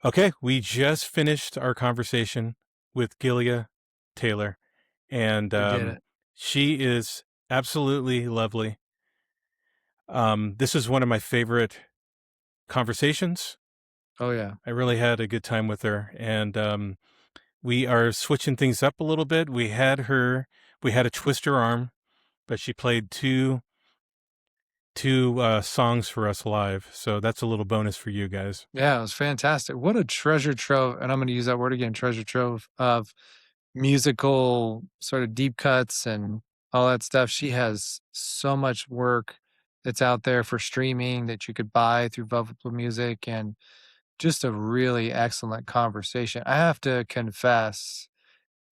Okay, we just finished our conversation with Gileah Taylor, and We did it. she is absolutely lovely. This is one of my favorite conversations. Oh, yeah. I really had a good time with her, and we are switching things up a little bit. We had a twister arm, but she played two songs for us live, so that's a little bonus for you guys. Yeah, it was fantastic. What a treasure trove, and I'm going to use that word again, treasure trove of musical sort of deep cuts and all that stuff. She has so much work that's out there for streaming that you could buy through Velvet Blue Music, and just a really excellent conversation. I have to confess,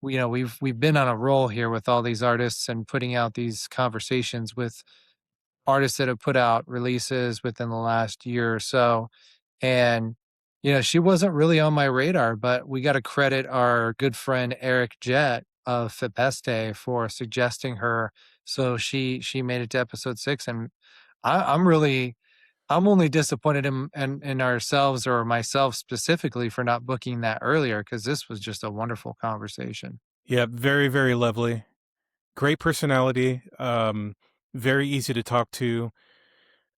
we've been on a roll here with all these artists and putting out these conversations with artists that have put out releases within the last year or so. And, she wasn't really on my radar, but we got to credit our good friend Eric Jett of Fipeste for suggesting her. So she made it to episode 6. And I'm only disappointed in ourselves, or myself specifically, for not booking that earlier, because this was just a wonderful conversation. Yeah, very, very lovely. Great personality. Very easy to talk to.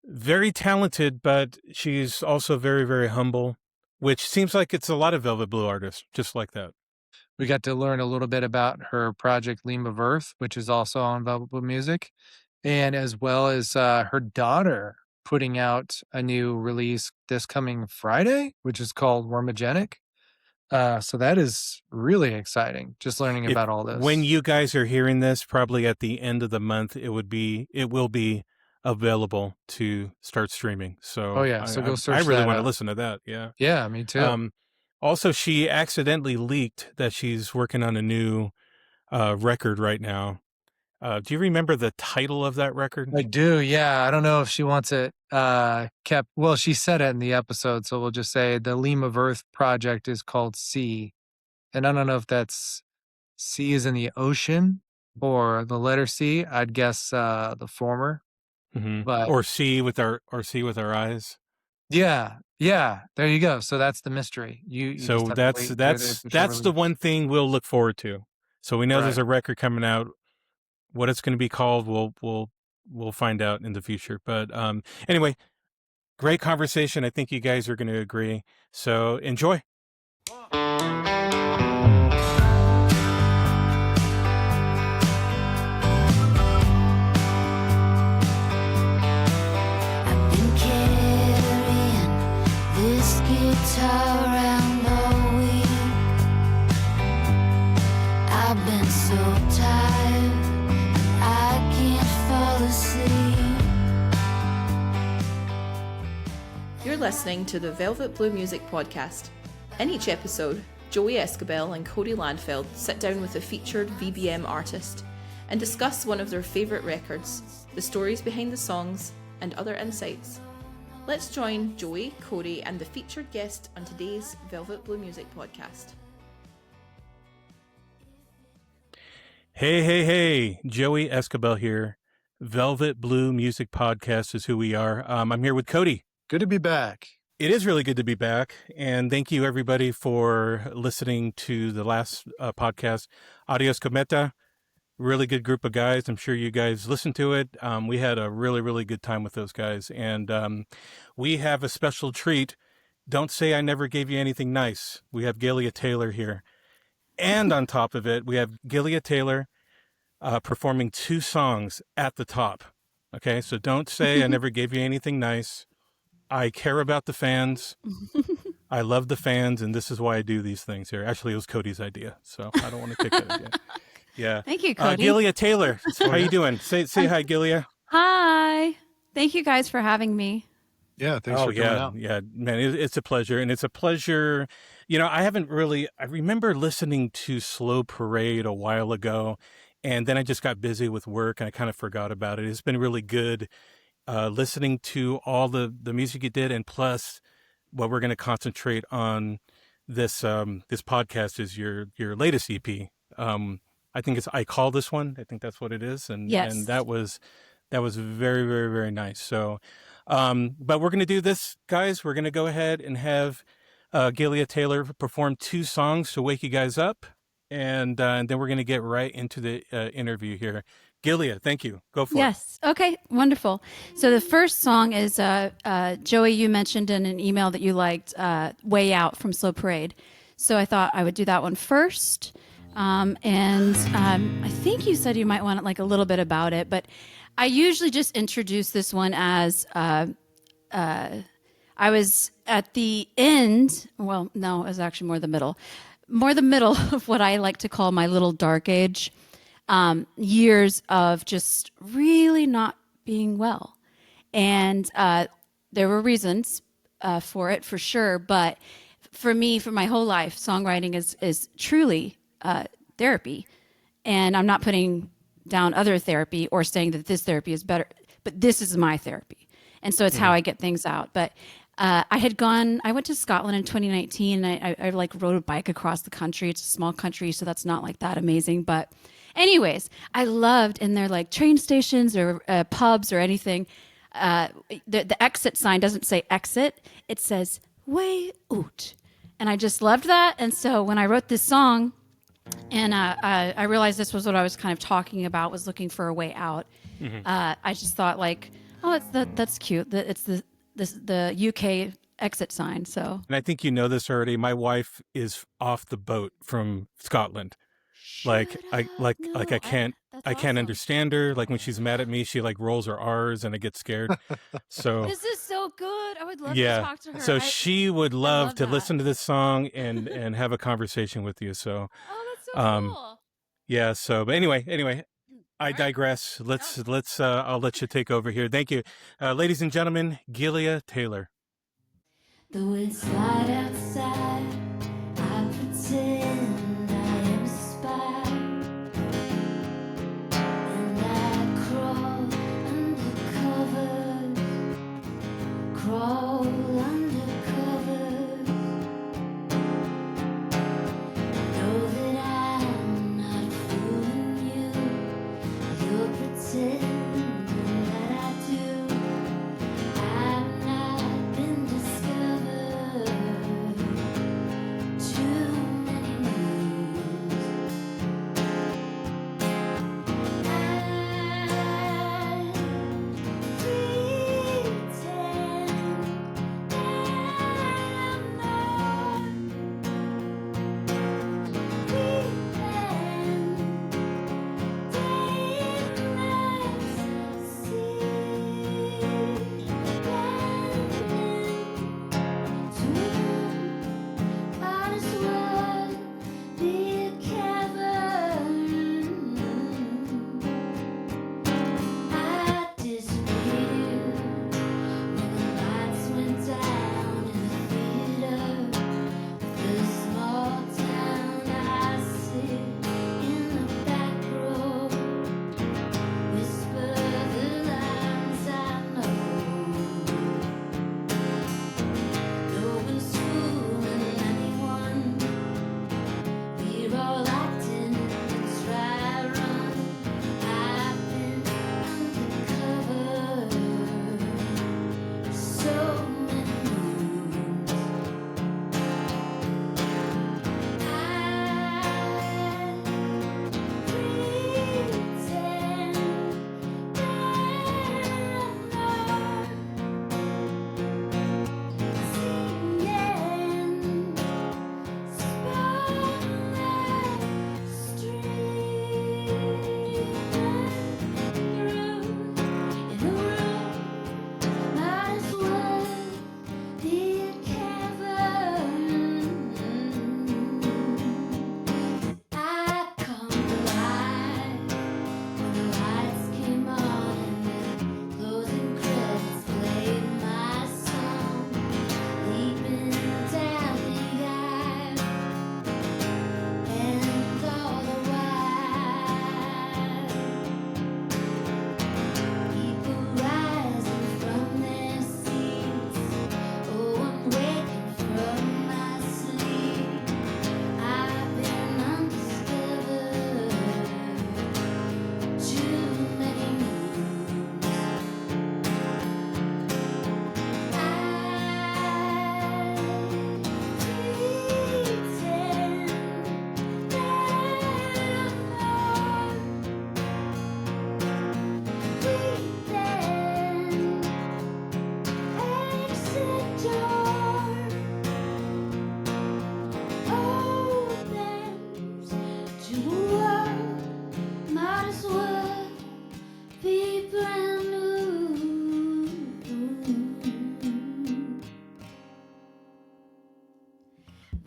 Very talented, but she's also very, very humble, which seems like it's a lot of Velvet Blue artists just like that. We got to learn a little bit about her project Leem of Earth, which is also on Velvet Blue Music, and as well as her daughter putting out a new release this coming Friday, which is called Wormagenic. So that is really exciting, just learning If about all when this. you guys are hearing this, probably at the end of the month, it will be available to start streaming. Oh, So yeah. So go I search really that want to up. listen to that. Yeah. Yeah, me too. Um, Also, she accidentally leaked that she's working on a new record right now. Do you remember the title of that record? I do. Yeah. I don't know if she wants it kept. Well, she said it in the episode. So we'll just say the Leem of Earth project is called C. And I don't know if that's C is in the ocean or the letter C. I'd guess the former. But Or see with our eyes. yeah, yeah, there you go. So that's the mystery. You just So have to wait until the official that's the release. one thing we'll look forward to. So we know there's Right. a record coming out. What it's going to be called, we'll find out in the future. But anyway, great conversation. I think you guys are going to agree. So enjoy. I've been carrying this guitar around all week. I've been so tired, I can't fall asleep. You're listening to the Velvet Blue Music Podcast. In each episode, Joey Escobell and Cody Landfeld sit down with a featured VBM artist and discuss one of their favourite records, the stories behind the songs, and other insights. Let's join Joey, Cody, and the featured guest on today's Velvet Blue Music Podcast. Hey, Joey Escobell here. Velvet Blue Music Podcast is who we are. I'm here with Cody. Good to be back. It is really good to be back, and thank you everybody for listening to the last podcast, Adios Cometa. Really good group of guys. I'm sure you guys listened to it. We had a really, really good time with those guys, and we have a special treat. Don't say I never gave you anything nice. We have Gileah Taylor here, and on top of it, we have Gileah Taylor performing 2 songs at the top. Okay, so don't say I never gave you anything nice. I care about the fans. I love the fans, and this is why I do these things here. Actually, it was Cody's idea, so I don't want to take that again. Yeah. Thank you, Cody. Gileah Taylor, how you doing? Say hi, Gileah. Hi. Thank you guys for having me. Yeah, thanks for coming out. Yeah, man, it's a pleasure, and it's a pleasure. I remember listening to Slow Parade a while ago, and then I just got busy with work, and I kind of forgot about it. It's been really good listening to all the music you did, and plus what we're going to concentrate on this podcast is your latest EP. I think it's I Call This One. I think that's what it is, and Yes. and that was very, very, very nice. So, but we're going to do this, guys. We're going to go ahead and have Gileah Taylor performed 2 songs to wake you guys up, and then we're going to get right into the interview here. Gileah, thank you. Go for it. Yes. Okay. Wonderful. So the first song is Joey. You mentioned in an email that you liked "Way Out" from Slow Parade, so I thought I would do that one first. I think you said you might want like a little bit about it, but I usually just introduce this one as I was at the end. Well, no, it was actually more the middle of what I like to call my little dark age. Years of just really not being well. And there were reasons for it, for sure. But for me, for my whole life, songwriting is truly therapy. And I'm not putting down other therapy or saying that this therapy is better, but this is my therapy. And so it's how I get things out. But I went to Scotland in 2019, and I like rode a bike across the country. It's a small country, so that's not like that amazing. But anyways, I loved in their like train stations or pubs or anything. The exit sign doesn't say exit; it says "way out," and I just loved that. And so when I wrote this song, and I realized this was what I was kind of talking about, was looking for a way out. I just thought like, oh, that's cute. It's the UK exit sign. So, And I think you know this already. My wife is off the boat from Scotland. Like I can't awesome. understand her. Like when she's mad at me, she like rolls her R's and I get scared. So This is so good. I would love to yeah, talk to her. so she would love to that. listen to this song and have a conversation with you. So Oh, that's so cool. yeah. So but anyway, I digress. Let's I'll let you take over here. Thank you, ladies and gentlemen. Gileah Taylor. Though it's light outside, I pretend I am a spy, and I crawl under covers, know that I'm not fooling you, you're pretending that I do. I've not been discovered.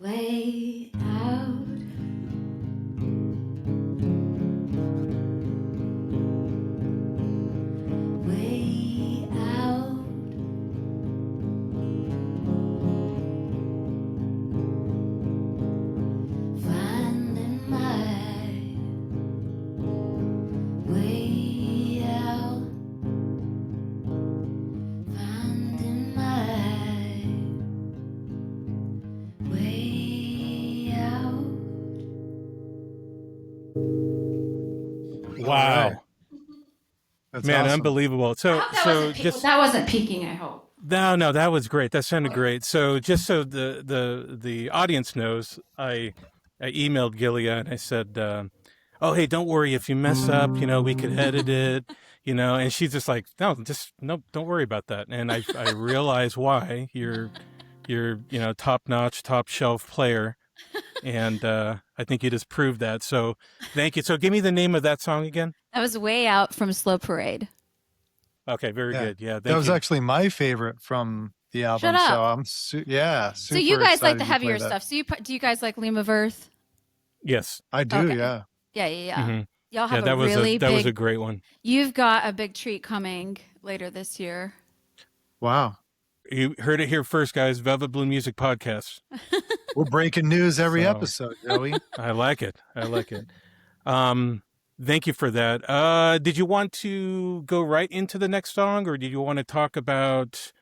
way out. Way out. Finding my way out. Finding my way out. Wow. right. That's Man, awesome. unbelievable. That wasn't peaking, I hope. No, that was great. That sounded great. So just so the audience knows, I emailed Gileah and I said, "Oh, hey, don't worry if you mess up. We could edit it. And she's just like, "No, don't worry about that." And I realize why you're top notch, top shelf player, and I think you just proved that. So thank you. So give me the name of that song again. That was Way Out from Slow Parade. Okay, very Yeah. good. Yeah, thank That was you. actually my favorite from the album. Shut up. So I'm super So you guys like the excited to play heavier that. stuff. So do you guys like Leem of Earth? Yes. I do, Okay. yeah. Yeah. Mhm. Y'all Yeah, have that a was really that was a big. great one. You've got a big treat coming later this year. Wow. You heard it here first, guys. Velvet Blue Music Podcast. We're breaking news every So- episode, Joey. I like it. Thank you for that. Did you want to go right into the next song, or did you want to talk about,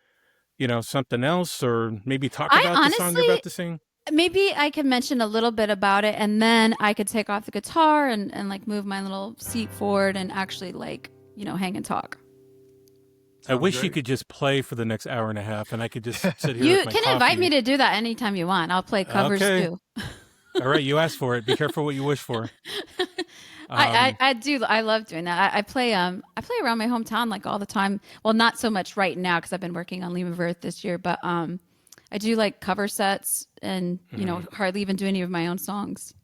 something else, or maybe talk I about the song you're honestly- about to sing? Maybe I can mention a little bit about it, and then I could take off the guitar and like move my little seat forward and actually hang and talk. I wish you great. could just play for the next hour and a half, and I could just sit here. You with my can invite coffee. me to do that anytime you want. I'll play covers Okay. too. All right, you asked for it. Be careful what you wish for. I do. I love doing that. I play around my hometown like all the time. Well, not so much right now because I've been working on Leem of Earth this year, but I do like cover sets and hardly even do any of my own songs.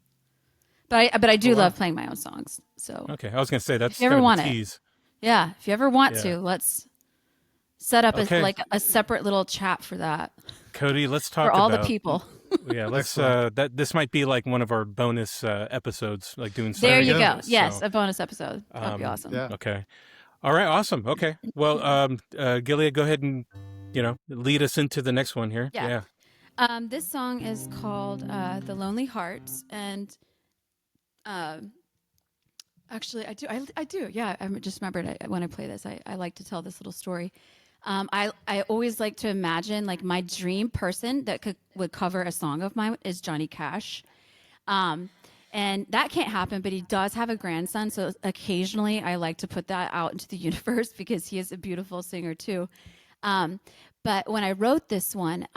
But I do love playing my own songs. So Okay, I was gonna say that's If you ever kind of want a it. tease. yeah, if you ever want Yeah. to, let's set up Okay. a separate little chat for that Cody, let's talk for all about the people. Yeah, let's Excellent. this might be like one of our bonus episodes, like doing There something you like go. this, Yes, so, a bonus episode. That'd be awesome. Yeah. okay. All right, awesome. Okay. Well, Gileah, go ahead and lead us into the next one here. Yeah. This song is called "The Lonely Hearts," and actually, I do. Yeah, I just remembered when I play this. I like to tell this little story. I always like to imagine like my dream person that would cover a song of mine is Johnny Cash. And that can't happen, but he does have a grandson. So occasionally I like to put that out into the universe because he is a beautiful singer too. But when I wrote this one,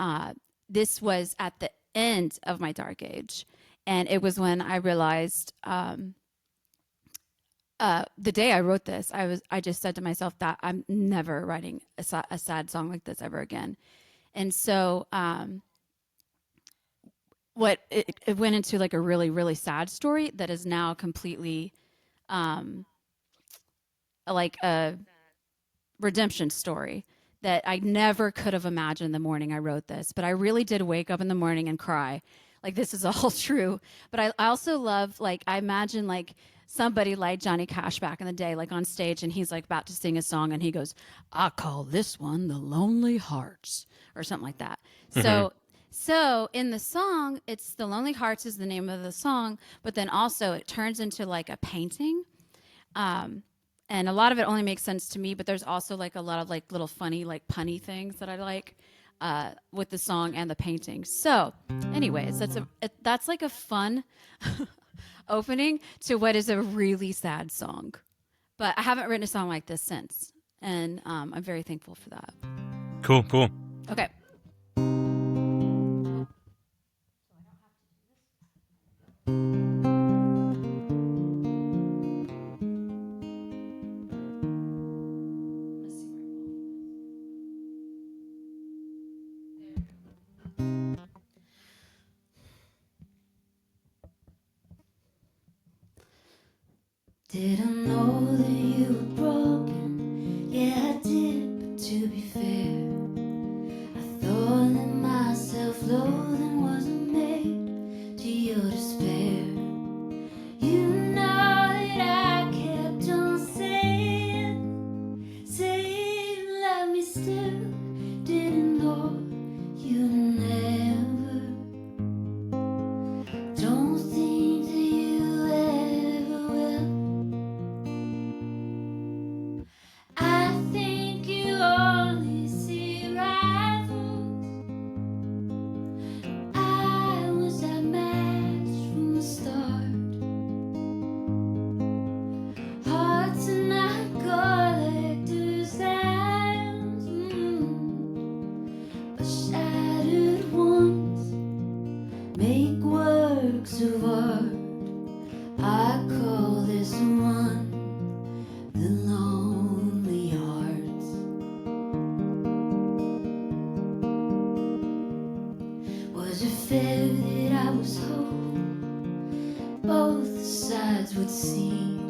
this was at the end of my dark age. And it was when I realized the day I wrote this, I just said to myself that I'm never writing a sad song like this ever again. And so it went into like a really, really sad story that is now completely like a redemption story that I never could have imagined the morning I wrote this. But I really did wake up in the morning and cry. Like, this is all true. But I also love, like, I imagine like somebody like Johnny Cash back in the day, like on stage, and he's like about to sing a song and he goes, "I call this one The Lonely Hearts," or something like that. So in the song, it's The Lonely Hearts is the name of the song, but then also it turns into like a painting. And a lot of it only makes sense to me, but there's also like a lot of like little funny, like punny things that I like with the song and the painting. So anyways, that's like a fun opening to what is a really sad song. But I haven't written a song like this since. And I'm very thankful for that. Cool. Okay. Didn't know that you were broken. Yeah, I did, but to be fair, I thought that my self-loathing wasn't made make works of art. I call this one the Lonely Hearts. Was it fair that I was hoping both sides would cede?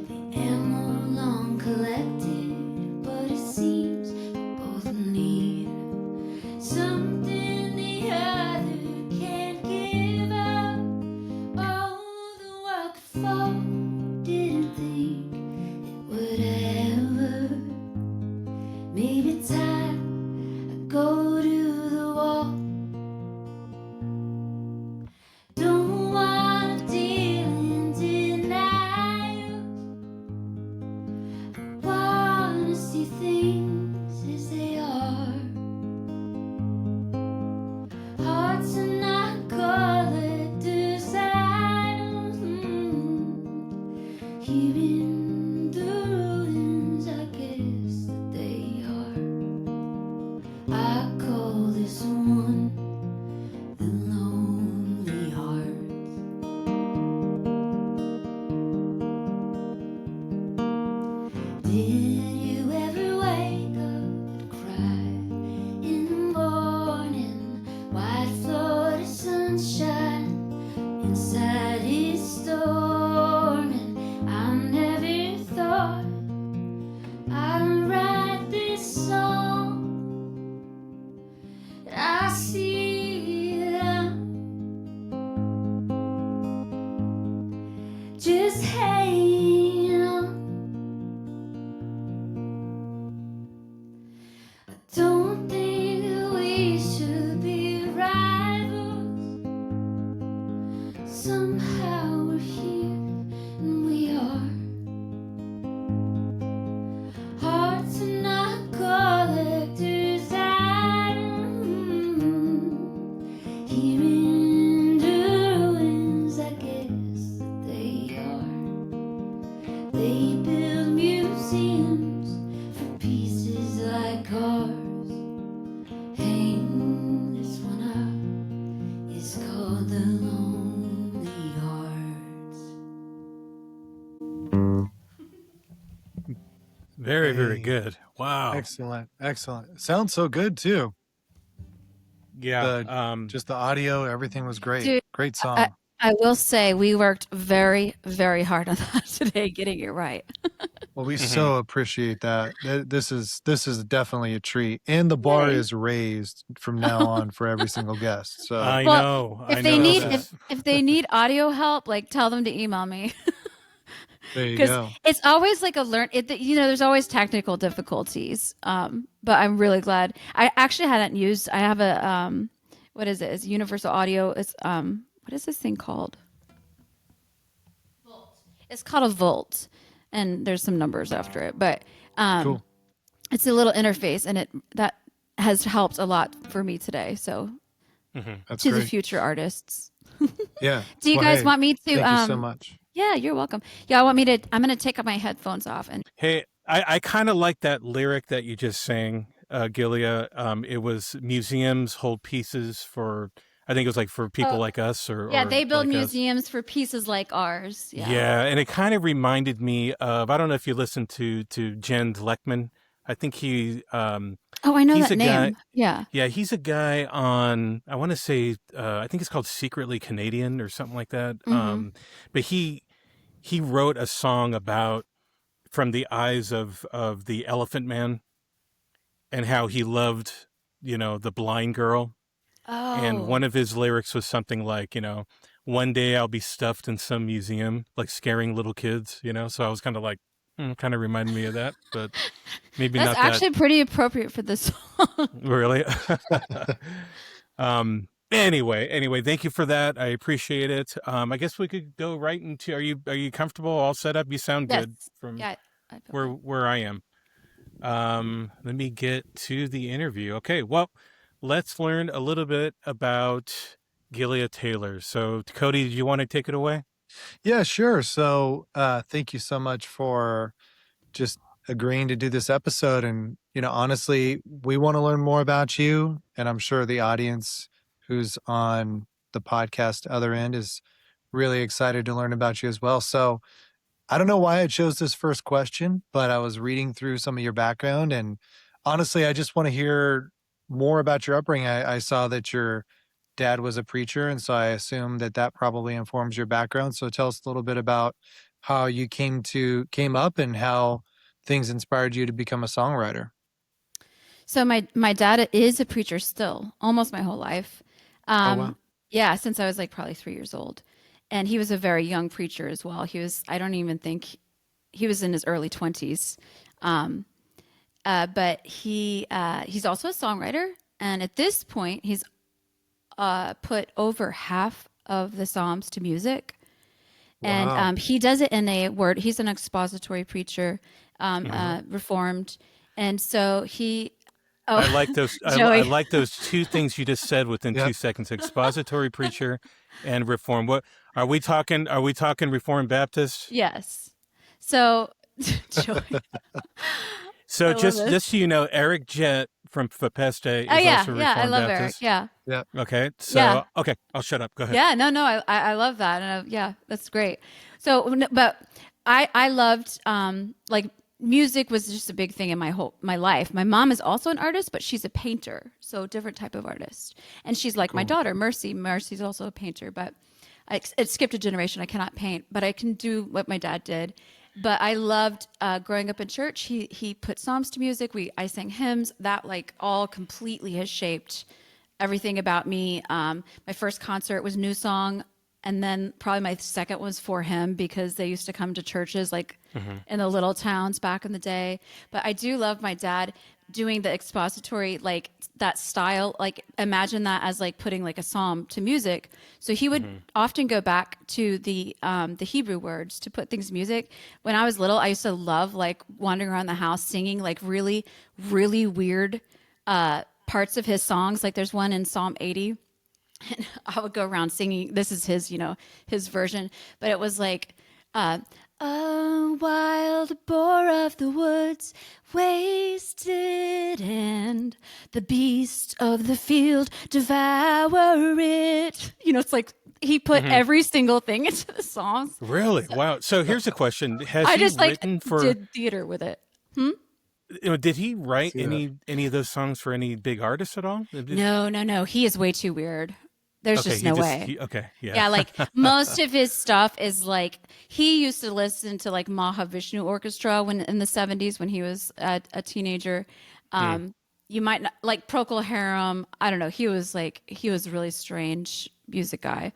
The ammo long collected, but it seems we both need something the other can't give up. Oh, the world could fall, didn't think it would ever. Maybe time I go to the wall. Don't wanna deal in denial. I wanna see things as they are. Hearts are not collector's items. Here in the ruins, I guess that they are. I call this one the Lonely Hearts. Did you ever wake up and cry in the morning? White Florida sunshine inside is storming. I never thought I'd write this song. I see that I'm just hanging on. I don't think that we should be rivals. Somehow we're here and we are. Hearts are not collector's items. Here in the ruins, I guess that they are. They build museums for pieces like ours. Hang this one up, it's called the Lonely Hearts. Very, very Hey. good. Wow. Excellent. Excellent. Sounds so good too. Yeah. Just the audio, everything was great. Dude, Great song. I will say we worked very, very hard on that today, getting it right. Well, we Mhm. so appreciate that. This is definitely a treat, and the bar Yay. is raised from now on for every single guest. So I Well, know. If I they know. need This if they need audio help, like tell them to email me. there you Because go. it's always like there's always technical difficulties. But I'm really glad. I actually hadn't used. I have a what is it? It's Universal Audio. It's what is this thing called? Volt. It's called a Volt, and there's some numbers after it. But Cool. it's a little interface, and that has helped a lot for me today. So That's to the great. future artists. Yeah. Do you Well, guys hey, want me to? Thank you so much. Yeah, you're welcome. Yeah, I'm going to take my headphones off and. Hey, I kind of like that lyric that you just sang, Gileah. It was museums hold pieces for, I think it was like for people like us Yeah, they build like us. museums for pieces like ours. Yeah. Yeah, and it kind of reminded me of, I don't know if you listened to Jen Leckman. I think he Oh, I know he's that a name. guy. Yeah. Yeah, he's a guy on, I want to say, I think it's called Secretly Canadian or something like that. Mhm. But he wrote a song about from the eyes of the Elephant Man and how he loved, the blind girl. And Oh. one of his lyrics was something like, one day I'll be stuffed in some museum, like scaring little kids, So I was kind of like, kind of reminded me of that, but maybe That's not actually pretty appropriate for this song. that really. Anyway, thank you for that. I appreciate it. I guess we could go right into, are you comfortable, all set up? You sound Yes. good from Yeah. I feel fine. where I am. Let me get to the interview. Okay, well, let's learn a little bit about Gileah Taylor. So, Cody, did you want to take it away? Yeah, sure. So thank you so much for just agreeing to do this episode. And, honestly, we want to learn more about you. And I'm sure the audience who's on the podcast other end is really excited to learn about you as well. So I don't know why I chose this first question, but I was reading through some of your background, and honestly, I just want to hear more about your upbringing. I saw that your dad was a preacher, and so I assume that that probably informs your background. So tell us a little bit about how you came up and how things inspired you to become a songwriter. So my dad is a preacher still, almost my whole life. Oh, wow. Yeah, since I was like probably 3 years old, and he was a very young preacher as well. I don't even think he was in his early 20s, but he's also a songwriter, and at this point, he's put over half of the Psalms to music. And Wow. he does it in a word. He's an expository preacher, Reformed, and so he. Oh, I like those. I Joey. like those two things you just said within Yep. 2 seconds: expository preacher and reform. What are we talking? Are we talking Reformed Baptist? Yes. So, Joey. So I love just this. so you know, Eric Jett from Fapeste is Oh yeah, also yeah. I Reformed love Baptist. Eric. Yeah, Okay. So Yeah. okay, I'll shut up. Go ahead. yeah. No, I love that, and yeah, that's great. So, but I loved like music was just a big thing in my life. My mom is also an artist, but she's a painter, so different type of artist. And she's like my daughter, Mercy. Mercy's also a painter, but it skipped a generation. I cannot paint, but I can do what my dad did. But I loved growing up in church. He put psalms to music. I sang hymns. That like all completely has shaped everything about me. My first concert was New Song, and then probably my second was For Him, because they used to come to churches like in the little towns back in the day. But I do love my dad doing the expository, like that style. Like imagine that as like putting like a psalm to music. So he would often go back to the Hebrew words to put things to music. When I was little, I used to love like wandering around the house singing like really, really weird parts of his songs. Like there's one in Psalm 80. And I would go around singing. This is his, his version. But it was like, a wild boar of the woods, wasted, and the beast of the field devour it. It's like he put every single thing into the songs. Really? Wow. So here's a question: Has I he just like written for? did theater with it. Did he write See that. any of those songs for any big artists at all? No. He is way too weird. There's Okay, just no way. Okay, yeah. Yeah, like most of his stuff is like he used to listen to like Mahavishnu Orchestra when in the 70s when he was a teenager. You might not like Procol Harum. I don't know. He was a really strange music guy.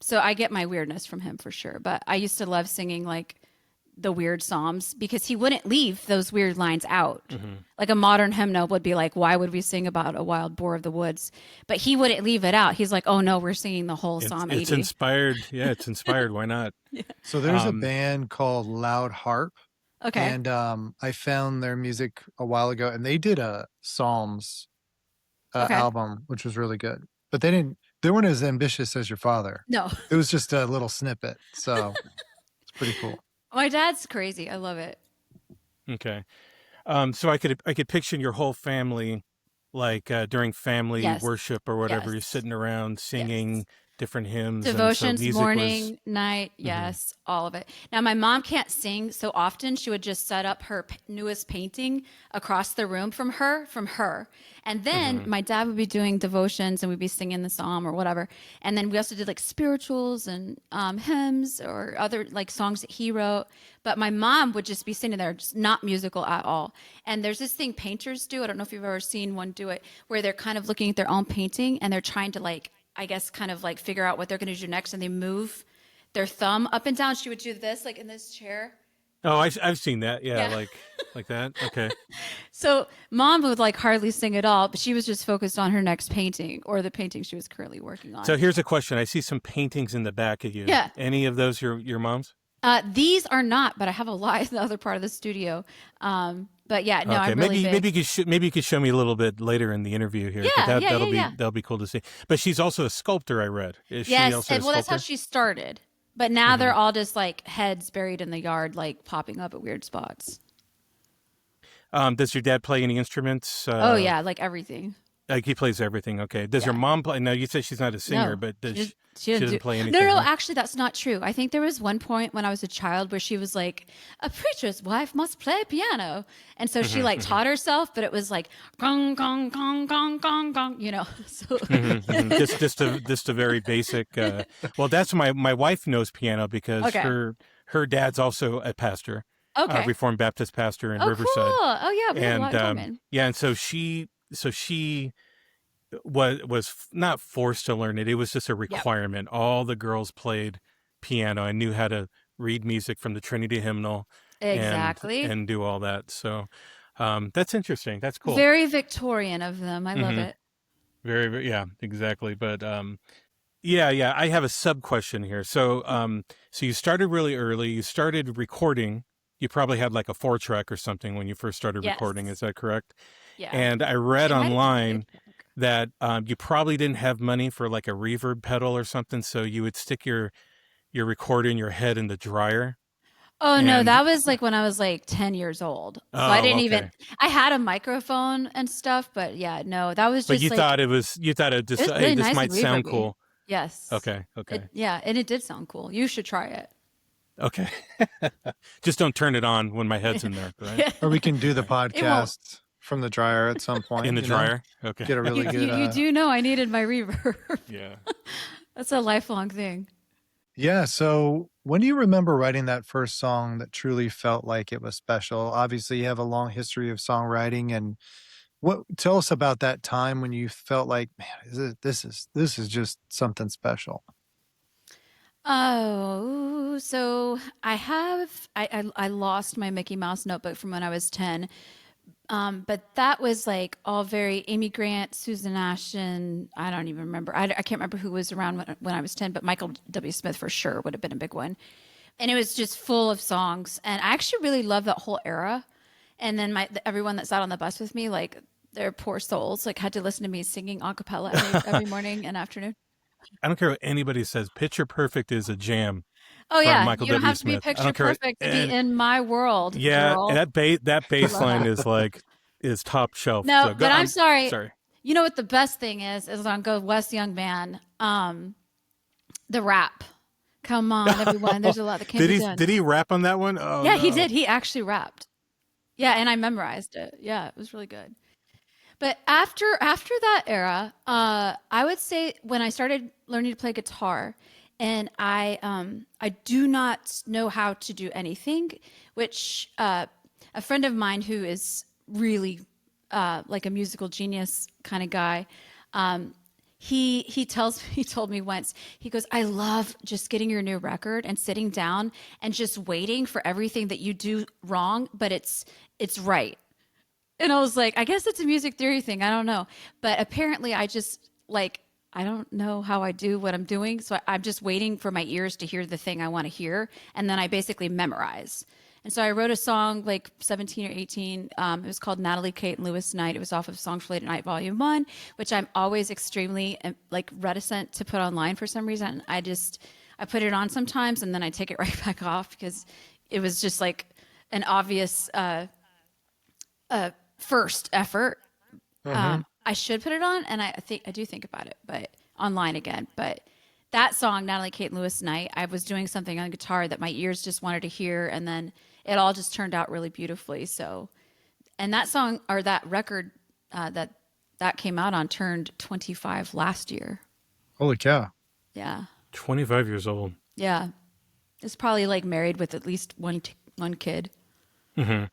So I get my weirdness from him for sure. But I used to love singing like the weird psalms because he wouldn't leave those weird lines out. Like a modern hymnal would be like, why would we sing about a wild boar of the woods? But he wouldn't leave it out. He's like, oh no, we're singing the whole Psalm 80. It's inspired. Yeah, it's inspired. Why not? So there's a band called Loud Harp, Okay. and I found their music a while ago, and they did a Psalms Okay. album, which was really good. But they weren't as ambitious as your father. No, It was just a little snippet, so it's pretty cool. my dad's crazy. I love it. Okay. So I could picture your whole family, like during family Yes. worship or whatever, Yes. you're sitting around singing different hymns. and so Devotions, music morning, night, yes, all of it. Now, my mom can't sing, so often she would just set up her newest painting across the room from her. And then my dad would be doing devotions and we'd be singing the psalm or whatever. And then we also did like spirituals and hymns or other like songs that he wrote. But my mom would just be sitting there, just not musical at all. And there's this thing painters do. I don't know if you've ever seen one do it, where they're kind of looking at their own painting and they're trying to like, I guess, kind of like figure out what they're going to do next, and they move their thumb up and down. She would do this, like in this chair. Oh, I've seen that. Yeah, Yeah. like that. Okay. So mom would like hardly sing at all, but she was just focused on her next painting or the painting she was currently working on. So here's a question. I see some paintings in the back of you. Yeah. Any of those your mom's? These are not, but I have a lot in the other part of the studio. But yeah, no, Okay, I'm really big. maybe you could show me a little bit later in the interview here. 'cause Yeah. that'll be cool to see. But she's also a sculptor, I read. Is she Yes, also a and well, that's how sculptor? she started. But now they're all just like heads buried in the yard, like popping up at weird spots. Does your dad play any instruments? Oh yeah, like everything. Like he plays everything. Okay. Does your mom play? Now you said she's not a singer, No, but does she doesn't play anything? No, right? actually, that's not true. I think there was one point when I was a child where she was like, "A preacher's wife must play piano," and so she like taught herself, but it was like gong gong gong gong gong gong, you know. So Just a very basic. Well, that's my wife knows piano because Okay. her dad's also a pastor, Okay. Reformed Baptist pastor in Oh, Riverside. cool. Oh, yeah, we have a lot in And common. yeah, and so she was not forced to learn it. It was just a requirement. All the girls played piano and knew how to read music from the Trinity hymnal Exactly. and do all that. So that's interesting. That's cool. Very Victorian of them. I love it. Very, very, yeah, exactly. But yeah, I have a sub question here. So so you started really early. You started recording. You probably had like a 4-track or something when you first started recording. Yes. Is that correct? Yeah. And I read She might have been online 5-track. that you probably didn't have money for like a reverb pedal or something, so you would stick your recorder in your head in the dryer. Oh, no, And that was like when I was like 10 years old. So I didn't okay. even, I had a microphone and stuff, but yeah, no, that was But just you like, thought it just it was hey, really this nice might and sound reverby. cool. Yes. Okay. Yeah, and it did sound cool. You should try it. Okay. Just don't turn it on when my head's in there, right? Or we can do the It won't. podcast from the dryer at some point. In the you know? dryer. Okay. Get a really good. You do know I needed my reverb. Yeah. That's a lifelong thing. Yeah. So when do you remember writing that first song that truly felt like it was special? Obviously, you have a long history of songwriting, and tell us about that time when you felt like, man, this is just something special. Oh, so I lost my Mickey Mouse notebook from when I was 10. But that was like all very Amy Grant, Susan Ashton. I don't even remember. I can't remember who was around when I was 10, but Michael W. Smith for sure would have been a big one. And it was just full of songs. And I actually really love that whole era. And then everyone that sat on the bus with me, like their poor souls, like had to listen to me singing a cappella every morning and afternoon. I don't care what anybody says. Picture Perfect is a jam. Oh yeah, Michael you don't W. have to be Smith. I picture don't care what- perfect to be in my world, Yeah, girl. that bass line is top shelf. No, So but I'm sorry. Sorry. You know what the best thing is on Go West Young Man, the rap. Come on, everyone. There's a lot that can be done. Did he rap on that one? Oh, Yeah, no. he did. He actually rapped. Yeah, and I memorized it. Yeah, it was really good. But after that era, I would say when I started learning to play guitar, and I do not know how to do anything, which a friend of mine who is really like a musical genius kind of guy, he told me once, he goes, I love just getting your new record and sitting down and just waiting for everything that you do wrong, but it's right. And I was like, I guess it's a music theory thing. I don't know. But apparently I just like, I don't know how I do what I'm doing. So I'm just waiting for my ears to hear the thing I want to hear. And then I basically memorize. And so I wrote a song like 17 or 18. It was called Natalie, Kate, and Lewis Night. It was off of Songs for Late at Night, Volume 1, which I'm always extremely like reticent to put online for some reason. I put it on sometimes and then I take it right back off because it was just like an obvious first effort. I should put it on, and I do think about it, but online again. But that song, Natalie, Kate, and Lewis Night, I was doing something on guitar that my ears just wanted to hear, and then it all just turned out really beautifully. So, and that song or that record that came out on turned 25 last year. Holy cow! Yeah, 25 years old. yeah, it's probably like married with at least one kid. That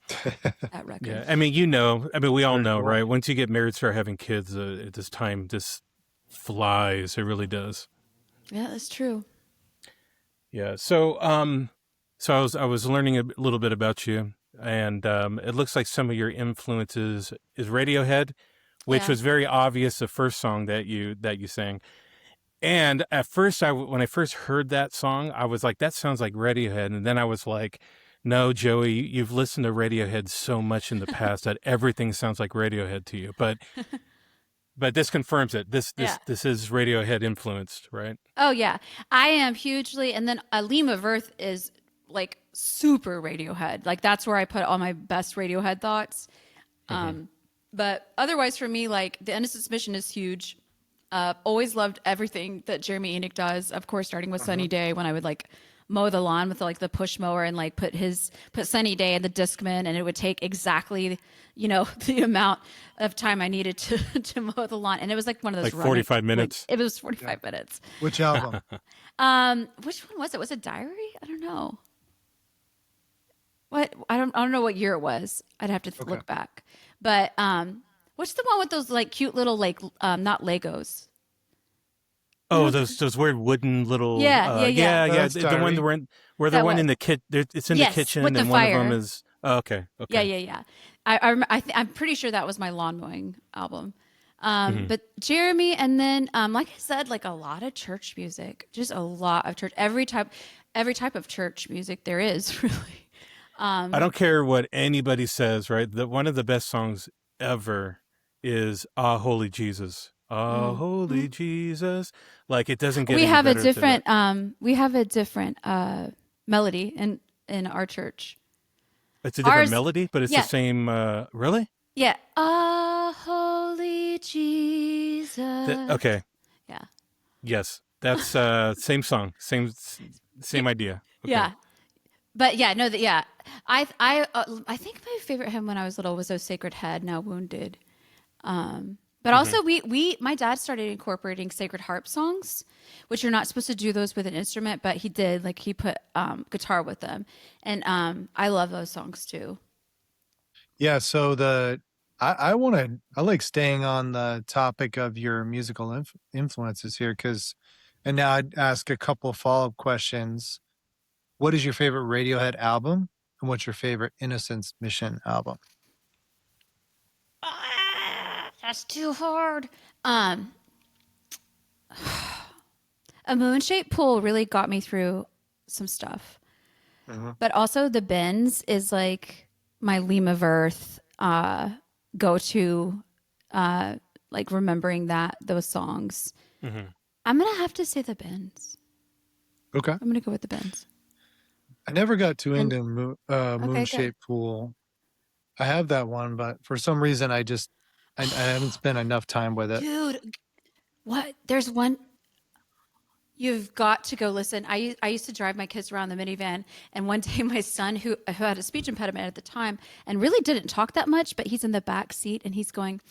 record. Yeah, I mean, we all know, cool. right? Once you get married, start having kids, this time just flies. It really does. Yeah, that's true. Yeah. So, I was learning a little bit about you, and it looks like some of your influences is Radiohead, which Yeah. was very obvious the first song that you sang. And at first, when I first heard that song, I was like, that sounds like Radiohead, and then I was like, no, Joey, you've listened to Radiohead so much in the past that everything sounds like Radiohead to you. But this confirms it. This is Radiohead influenced, right? Oh yeah, I am hugely. And then Leem of Earth is like super Radiohead. Like that's where I put all my best Radiohead thoughts. But otherwise, for me, like the Innocent Submission is huge. Always loved everything that Jeremy Enoch does. Of course, starting with Sunny Day when I would like mow the lawn with like the push mower and like put Sunny Day in the Discman, and it would take exactly the amount of time I needed to mow the lawn, and it was like one of those Like 45 minutes. It was 45 minutes. Which album? Which one was it? Was it Diary? I don't know. What I don't know what year it was. I'd have to look back. But what's the one with those like cute little like not Legos? Oh, those weird wooden little yeah. That's the one Diary. where the one in the it's in the kitchen with the and fire. one of them is okay. Yeah. I'm pretty sure that was my lawn mowing album. But Jeremy, and then like I said, like a lot of church music, just a lot of church, every type of church music there is really. I don't care what anybody says, right? One of the best songs ever is "Ah, Holy Jesus." Ah, Holy Jesus. Like it doesn't get We any have a better than different that. we have a different melody in our church. It's a different ours- melody, but it's yeah. the same. Really? Yeah. Ah, Holy Jesus. Okay. Yeah. Yes, that's same song, same idea. Okay. Yeah. But yeah, no, that yeah. I think my favorite hymn when I was little was "O Sacred Head, Now Wounded." But also my dad started incorporating sacred harp songs, which you're not supposed to do those with an instrument, but he did. Like he put guitar with them, and I love those songs too. Yeah, so I like staying on the topic of your musical influences here and now I'd ask a couple of follow-up questions. What is your favorite Radiohead album, and what's your favorite Innocence Mission album? That's too hard. A Moon-Shaped Pool really got me through some stuff. But also the Bends is like my Leem of Earth go-to, like remembering those songs. I'm going to have to say the Bends. Okay. I'm going to go with the Bends. I never got too into good. Moon-Shaped Pool. I have that one, but for some reason I haven't spent enough time with it. Dude, what? There's one. You've got to go listen. I used to drive my kids around the minivan, and one day my son, who had a speech impediment at the time and really didn't talk that much, but he's in the back seat and he's going,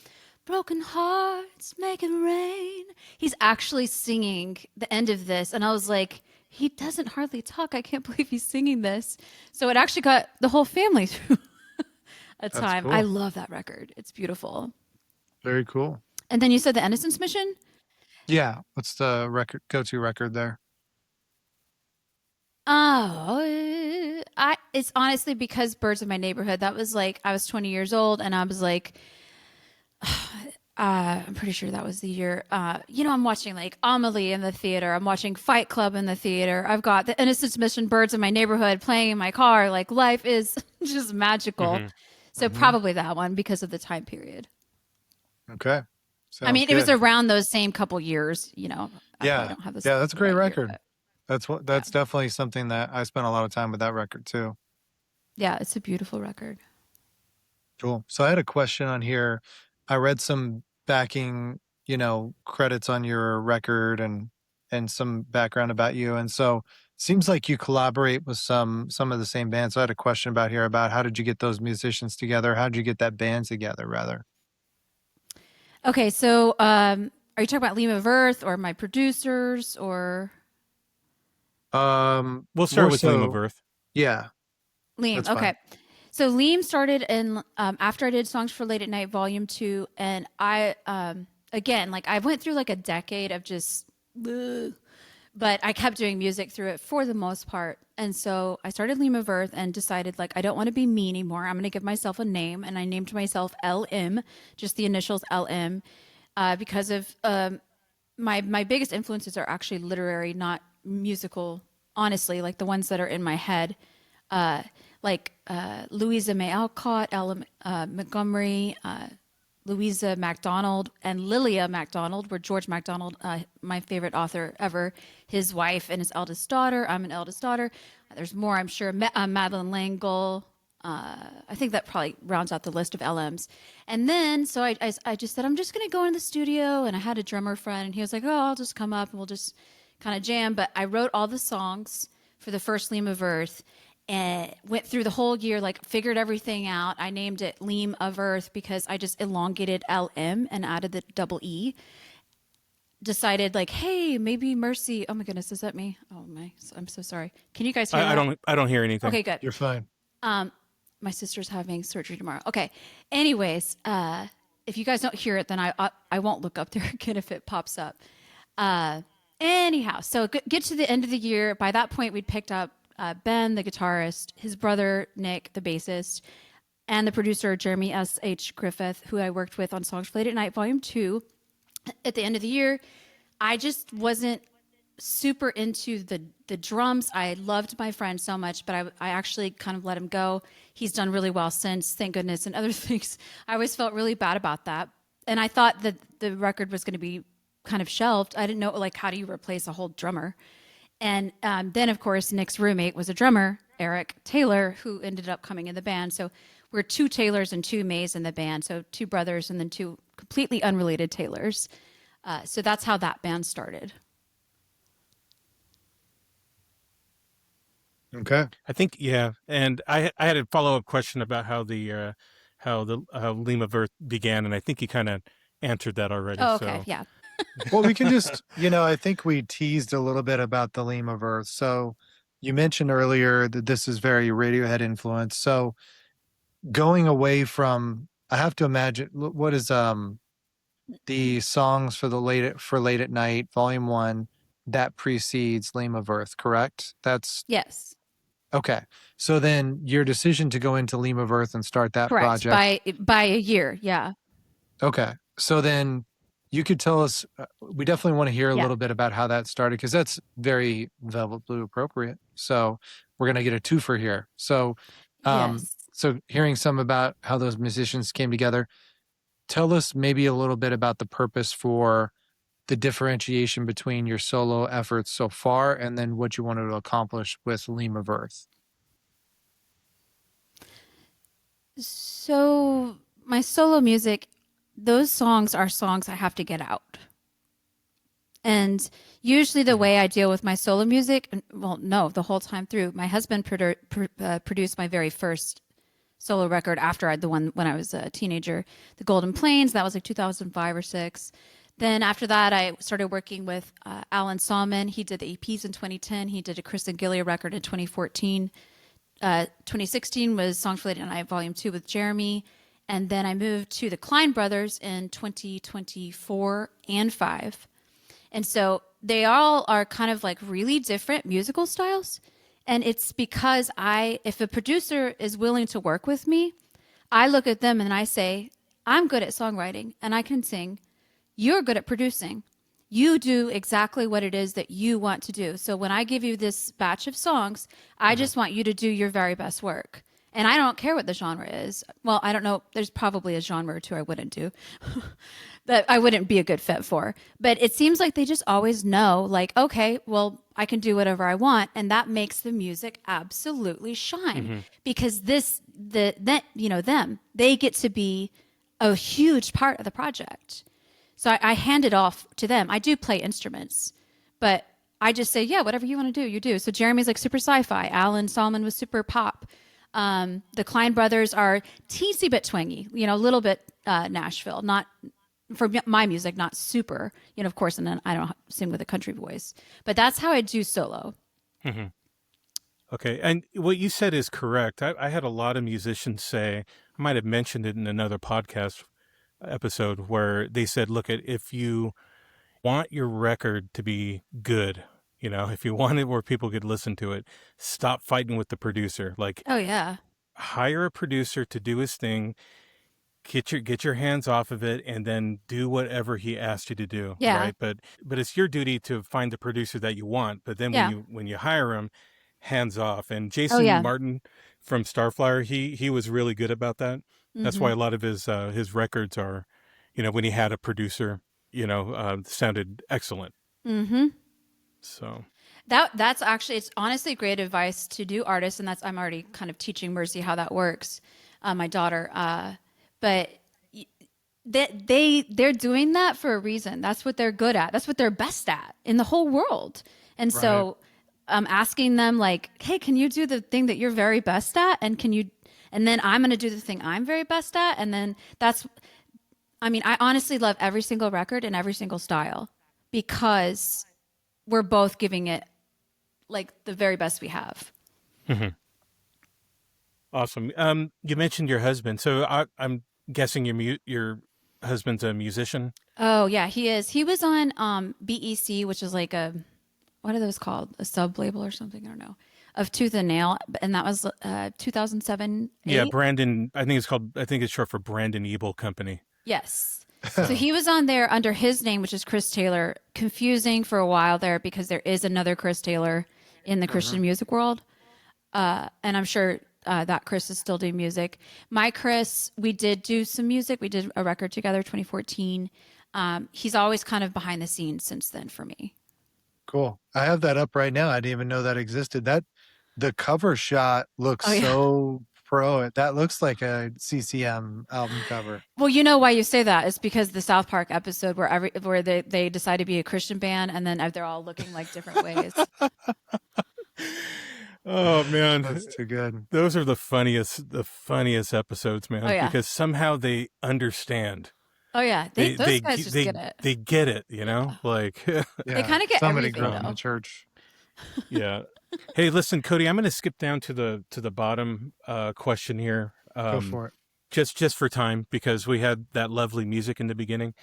"Broken hearts make it rain." He's actually singing the end of this, and I was like, he doesn't hardly talk. I can't believe he's singing this. So it actually got the whole family through a time. cool. I love that record. It's beautiful. Very cool. And then you said the Innocence Mission? Yeah. What's the go-to record there? Oh, it's honestly because Birds of My Neighborhood. That was like, I was 20 years old and I was like, I'm pretty sure that was the year. I'm watching like Amelie in the theater. I'm watching Fight Club in the theater. I've got the Innocence Mission, Birds of My Neighborhood playing in my car. Like life is just magical. So probably that one because of the time period. Okay. I mean, Sounds it was good. around those same couple years, I Yeah. don't have this. Yeah, that's a great right here, record. but That's definitely something that I spent a lot of time with that record too. yeah, it's a beautiful record. Cool. So I had a question on here. I read some backing, credits on your record and some background about you. And so it seems like you collaborate with some of the same bands. So I had a question about how did you get those musicians together? How did you get that band together rather? Okay, so are you talking about Leem of Earth or my producers or We'll start More with so- Leem of Earth. Yeah. Leem? That's Okay. fine. So Leem started in after I did Songs for Late at Night Volume 2, and I again, like I went through like a decade of just ugh, but I kept doing music through it for the most part. And so I started Leem of Earth and decided like I don't want to be me anymore. I'm going to give myself a name, and I named myself LM, just the initials LM, because of my biggest influences are actually literary, not musical. Honestly, like the ones that are in my head, like Louisa May Alcott, Ella Montgomery, Louisa MacDonald, and Lilia MacDonald were George MacDonald, my favorite author ever, his wife and his eldest daughter. I'm an eldest daughter. There's more, I'm sure. Madeleine L'Engle, I think that probably rounds out the list of LMs. And then, so I just said, I'm just going to go in the studio. And I had a drummer friend, and he was like, oh, I'll just come up and we'll just kind of jam. But I wrote all the songs for the first Leem of Earth and went through the whole year, like figured everything out. I named it Leem of Earth because I just elongated LM and added the double E. Decided like, hey, maybe Mercy. Oh my goodness, is that me? Oh my, I'm so sorry. Can you guys hear that? I don't hear anything. Okay, good. You're fine. My sister's having surgery tomorrow. Okay. Anyways, if you guys don't hear it, then I won't look up there again if it pops up. Anyhow, so get to the end of the year. By that point, we'd picked up Ben, the guitarist, his brother Nick, the bassist, and the producer Jeremy S.H. Griffith, who I worked with on Songs for Late at Night, Volume 2. At the end of the year, I just wasn't super into the drums. I loved my friend so much, but I actually kind of let him go. He's done really well since, thank goodness, and other things. I always felt really bad about that. And I thought that the record was going to be kind of shelved. I didn't know, like, how do you replace a whole drummer? And then, of course, Nick's roommate was a drummer, Eric Taylor, who ended up coming in the band. So we're 2 Taylors and 2 Mays in the band. So 2 brothers and then 2 completely unrelated Taylors. So that's how that band started. Okay. I think, yeah. And I had a follow-up question about how Leem of Earth began, and I think you kind of answered that already. Oh, okay, so. yeah. Well, we can just, I think we teased a little bit about the Leem of Earth. So you mentioned earlier that this is very Radiohead influence. So going away from, I have to imagine, what is the songs for Late at Night, Volume 1, that precedes Leem of Earth, correct? That's Yes. okay. So then your decision to go into Leem of Earth and start that Correct. project. By a year, yeah. Okay. So then you could tell us, we definitely want to hear a Yeah. little bit about how that started, because that's very Velvet Blue appropriate. So we're going to get a twofer here. So, Yes. so hearing some about how those musicians came together, tell us maybe a little bit about the purpose for the differentiation between your solo efforts so far and then what you wanted to accomplish with Leem of Earth. So my solo music, those songs are songs I have to get out. And usually the way I deal with my solo music, well, no, the whole time through, my husband produced my very first solo record after the one when I was a teenager, The Golden Plains. That was like 2005 or 6. Then after that, I started working with Alan Salmon. He did the EPs in 2010. He did a Chris and Gileah record in 2014. 2016 was Songs for Late at Night Volume 2 with Jeremy. And then I moved to the Klein Brothers in 2024 and 5. And so they all are kind of like really different musical styles. And it's because if a producer is willing to work with me, I look at them and I say, I'm good at songwriting and I can sing. You're good at producing. You do exactly what it is that you want to do. So when I give you this batch of songs, I just want you to do your very best work. And I don't care what the genre is. Well, I don't know. There's probably a genre or two I wouldn't do that I wouldn't be a good fit for. But it seems like they just always know, like, okay, well, I can do whatever I want. And that makes the music absolutely shine because them, they get to be a huge part of the project. So I hand it off to them. I do play instruments, but I just say, yeah, whatever you want to do, you do. So Jeremy's like super sci-fi. Alan Salmon was super pop. The Klein brothers are teensy bit twangy, a little bit Nashville, not for my music, not super, of course, and then I don't sing with a country voice, but that's how I do solo. Mm-hmm. Okay. And what you said is correct. I had a lot of musicians say, I might have mentioned it in another podcast episode where they said, look, if you want your record to be good, if you want it where people could listen to it, stop fighting with the producer. Like, oh yeah, hire a producer to do his thing, get your hands off of it, and then do whatever he asked you to do. Yeah. Right. But it's your duty to find the producer that you want. But then when you hire him, hands off. And Jason Martin from Starflyer, he was really good about that. That's why a lot of his records are, when he had a producer, sounded excellent. Mm-hmm. So That's actually, it's honestly great advice to do artists, and that's, I'm already kind of teaching Mercy how that works, my daughter. But they're doing that for a reason. That's what they're good at. That's what they're best at in the whole world. And so asking them like, hey, can you do the thing that you're very best at? And then I'm going to do the thing I'm very best at. And then I honestly love every single record and every single style because we're both giving it like the very best we have. Mm-hmm. Awesome. You mentioned your husband. So I'm guessing your husband's a musician. Oh yeah, he is. He was on BEC, which is like what are those called? A sub label or something? I don't know. Of Tooth and Nail, and that was 2007. Yeah, Brandon. I think it's short for Brandon Ebel Company. Yes. So he was on there under his name, which is Chris Taylor. Confusing for a while there because there is another Chris Taylor in the Christian music world, and I'm sure that Chris is still doing music. My Chris, we did do some music. We did a record together, 2014. He's always kind of behind the scenes since then for me. Cool. I have that up right now. I didn't even know that existed. The cover shot looks so pro. That looks like a CCM album cover. Well, you know why you say that? It's because the South Park episode where they decide to be a Christian band and then they're all looking like different ways. Oh man, that's too good. Those are the funniest episodes, man. Oh, yeah. Because somehow they understand. Oh yeah, those guys just get it. They get it, you know, like they kind of get somebody everything. Grew up in the church. Yeah. Hey, listen, Cody, I'm going to skip down to the bottom question here. Go for it. Just for time, because we had that lovely music in the beginning.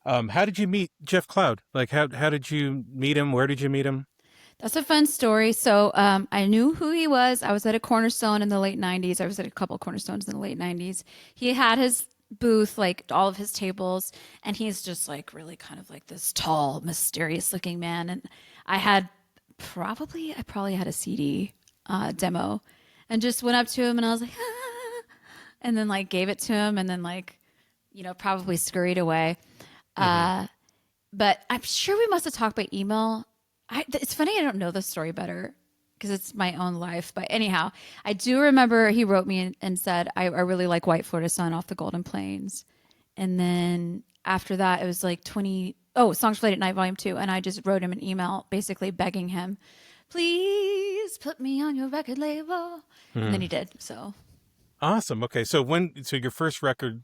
How did you meet Jeff Cloud? Like, how did you meet him? Where did you meet him? That's a fun story. So I knew who he was. I was at a Cornerstone in the late 90s. I was at a couple of Cornerstones in the late 90s. He had his booth, like all of his tables, and he's just like really kind of like this tall, mysterious looking man. And I probably had a CD demo and just went up to him and I was like, ah, and then like gave it to him and then like, probably scurried away. But I'm sure we must have talked by email. It's funny I don't know the story better because it's my own life. But anyhow, I do remember he wrote me and said, I really like White Florida Sun off the Golden Plains. And then after that, it was like Songs Played at Night Volume 2. And I just wrote him an email basically begging him, please put me on your record label. And then he did. So awesome. Okay. So your first record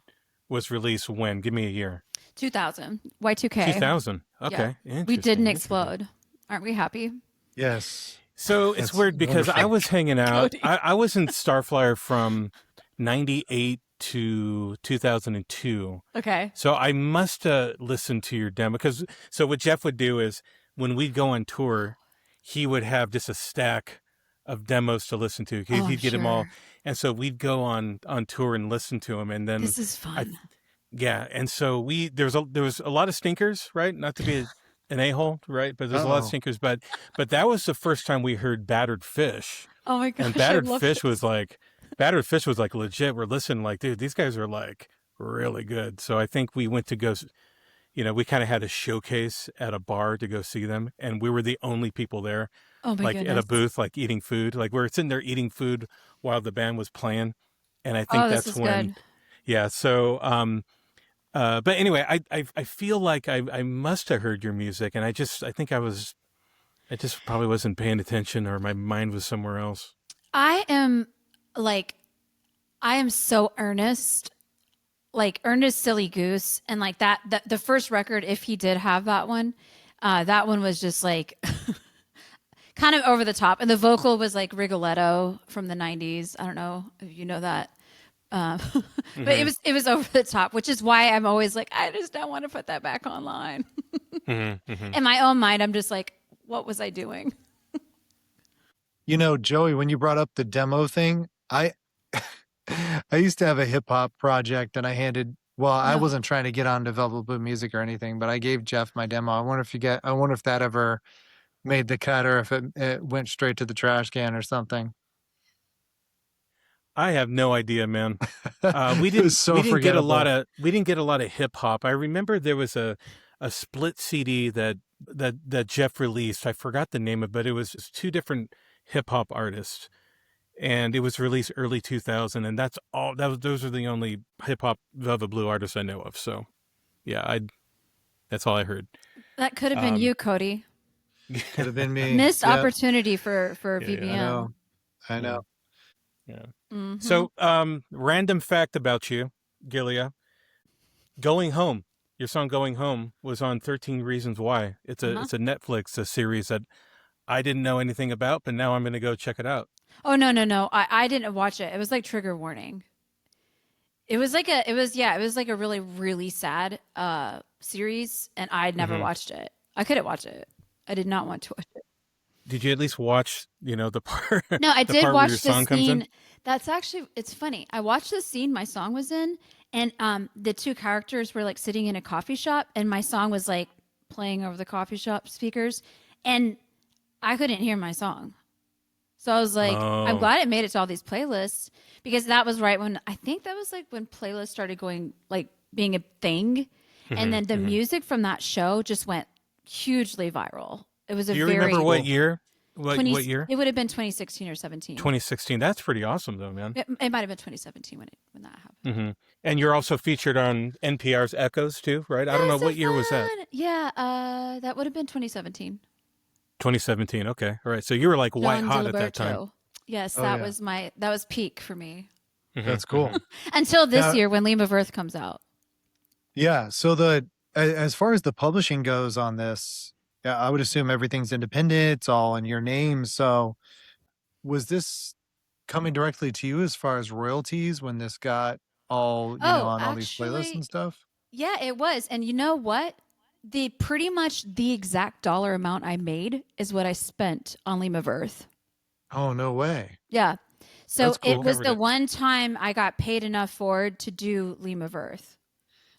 was released when? Give me a year. 2000. Y2K. 2000. Okay. Yeah. We didn't explode. Aren't we happy? Yes. So it's weird because wonderful. I was hanging out. I was in Starflyer from 98 to 2002. Okay. So I must listen to your demo so what Jeff would do is when we'd go on tour, he would have just a stack of demos to listen to. He'd get them all. And so we'd go on tour and listen to them. And then this is fun. And so there was a lot of stinkers, right? Not to be an a-hole, right? But there's a lot of stinkers. But that was the first time we heard Battered Fish. Oh my gosh! And Battered Fish was like legit. We're listening, like, dude, these guys are like really good. So I think we went to go. We kind of had a showcase at a bar to go see them, and we were the only people there. Oh my goodness. At a booth, like eating food. Like we were sitting there eating food while the band was playing, and I think that's when. Good. Yeah. So. But anyway, I feel like I must have heard your music, and I just probably wasn't paying attention, or my mind was somewhere else. I am so earnest, like Ernest Silly Goose, and like that the first record, if he did have that one was just like kind of over the top, and the vocal was like Rigoletto from the 90s. I don't know if you know that. But it was over the top, which is why I'm always like, I just don't want to put that back online. In my own mind, I'm just like, what was I doing? Joey, when you brought up the demo thing, I used to have a hip hop project, and I wasn't trying to get on Develop Blue Music or anything, but I gave Jeff my demo. I wonder if that ever made the cut, or if it went straight to the trash can or something. I have no idea, man. We didn't get a lot of hip hop. I remember there was a split CD that that Jeff released. I forgot the name of it, but it was 2 different hip hop artists, and it was released early 2000, and that's all. Those are the only hip hop Velvet Blue artists I know of. So, yeah, that's all I heard. That could have been you, Cody. Could have been me. Missed Yep. opportunity for Yeah, VBM. I know. Yeah. Mhm. So, random fact about you, Gileah. Going Home. Your song "Going Home" was on 13 Reasons Why. It's a Netflix series that I didn't know anything about, but now I'm going to go check it out. Oh no. I didn't watch it. It was like trigger warning. It was like a really, really sad series, and I'd never watched it. I couldn't watch it. I did not want to watch it. Did you at least watch, the part? No, I the did part watch where your the song comes in? scene. That's actually, it's funny. I watched the scene my song was in, and the 2 characters were like sitting in a coffee shop, and my song was like playing over the coffee shop speakers, and I couldn't hear my song. So I was like, I'm glad it made it to all these playlists, because that was right when, I think that was like when playlists started going, like being a thing. And then the music from that show just went hugely viral. It was Do you remember what year? What year? It would have been 2016 or 17. 2016. That's pretty awesome, though, man. It might have been 2017 when that happened. And you're also featured on NPR's Echoes, too, right? I don't know. What year was that? Yeah, that would have been 2017. 2017. Okay. All right. So you were like white John hot at that time. Diliberto. Yes, that was peak for me. That's cool. Until this year when Leem of Earth comes out. Yeah. So as far as the publishing goes on this, yeah, I would assume everything's independent. It's all in your name. So was this coming directly to you as far as royalties when this got all, on all these playlists and stuff? Yeah, it was. And you know what? Pretty much the exact dollar amount I made is what I spent on Leem of Earth. Oh, no way. Yeah. So That's cool. it was Covered the it. one time I got paid enough for to do Leem of Earth.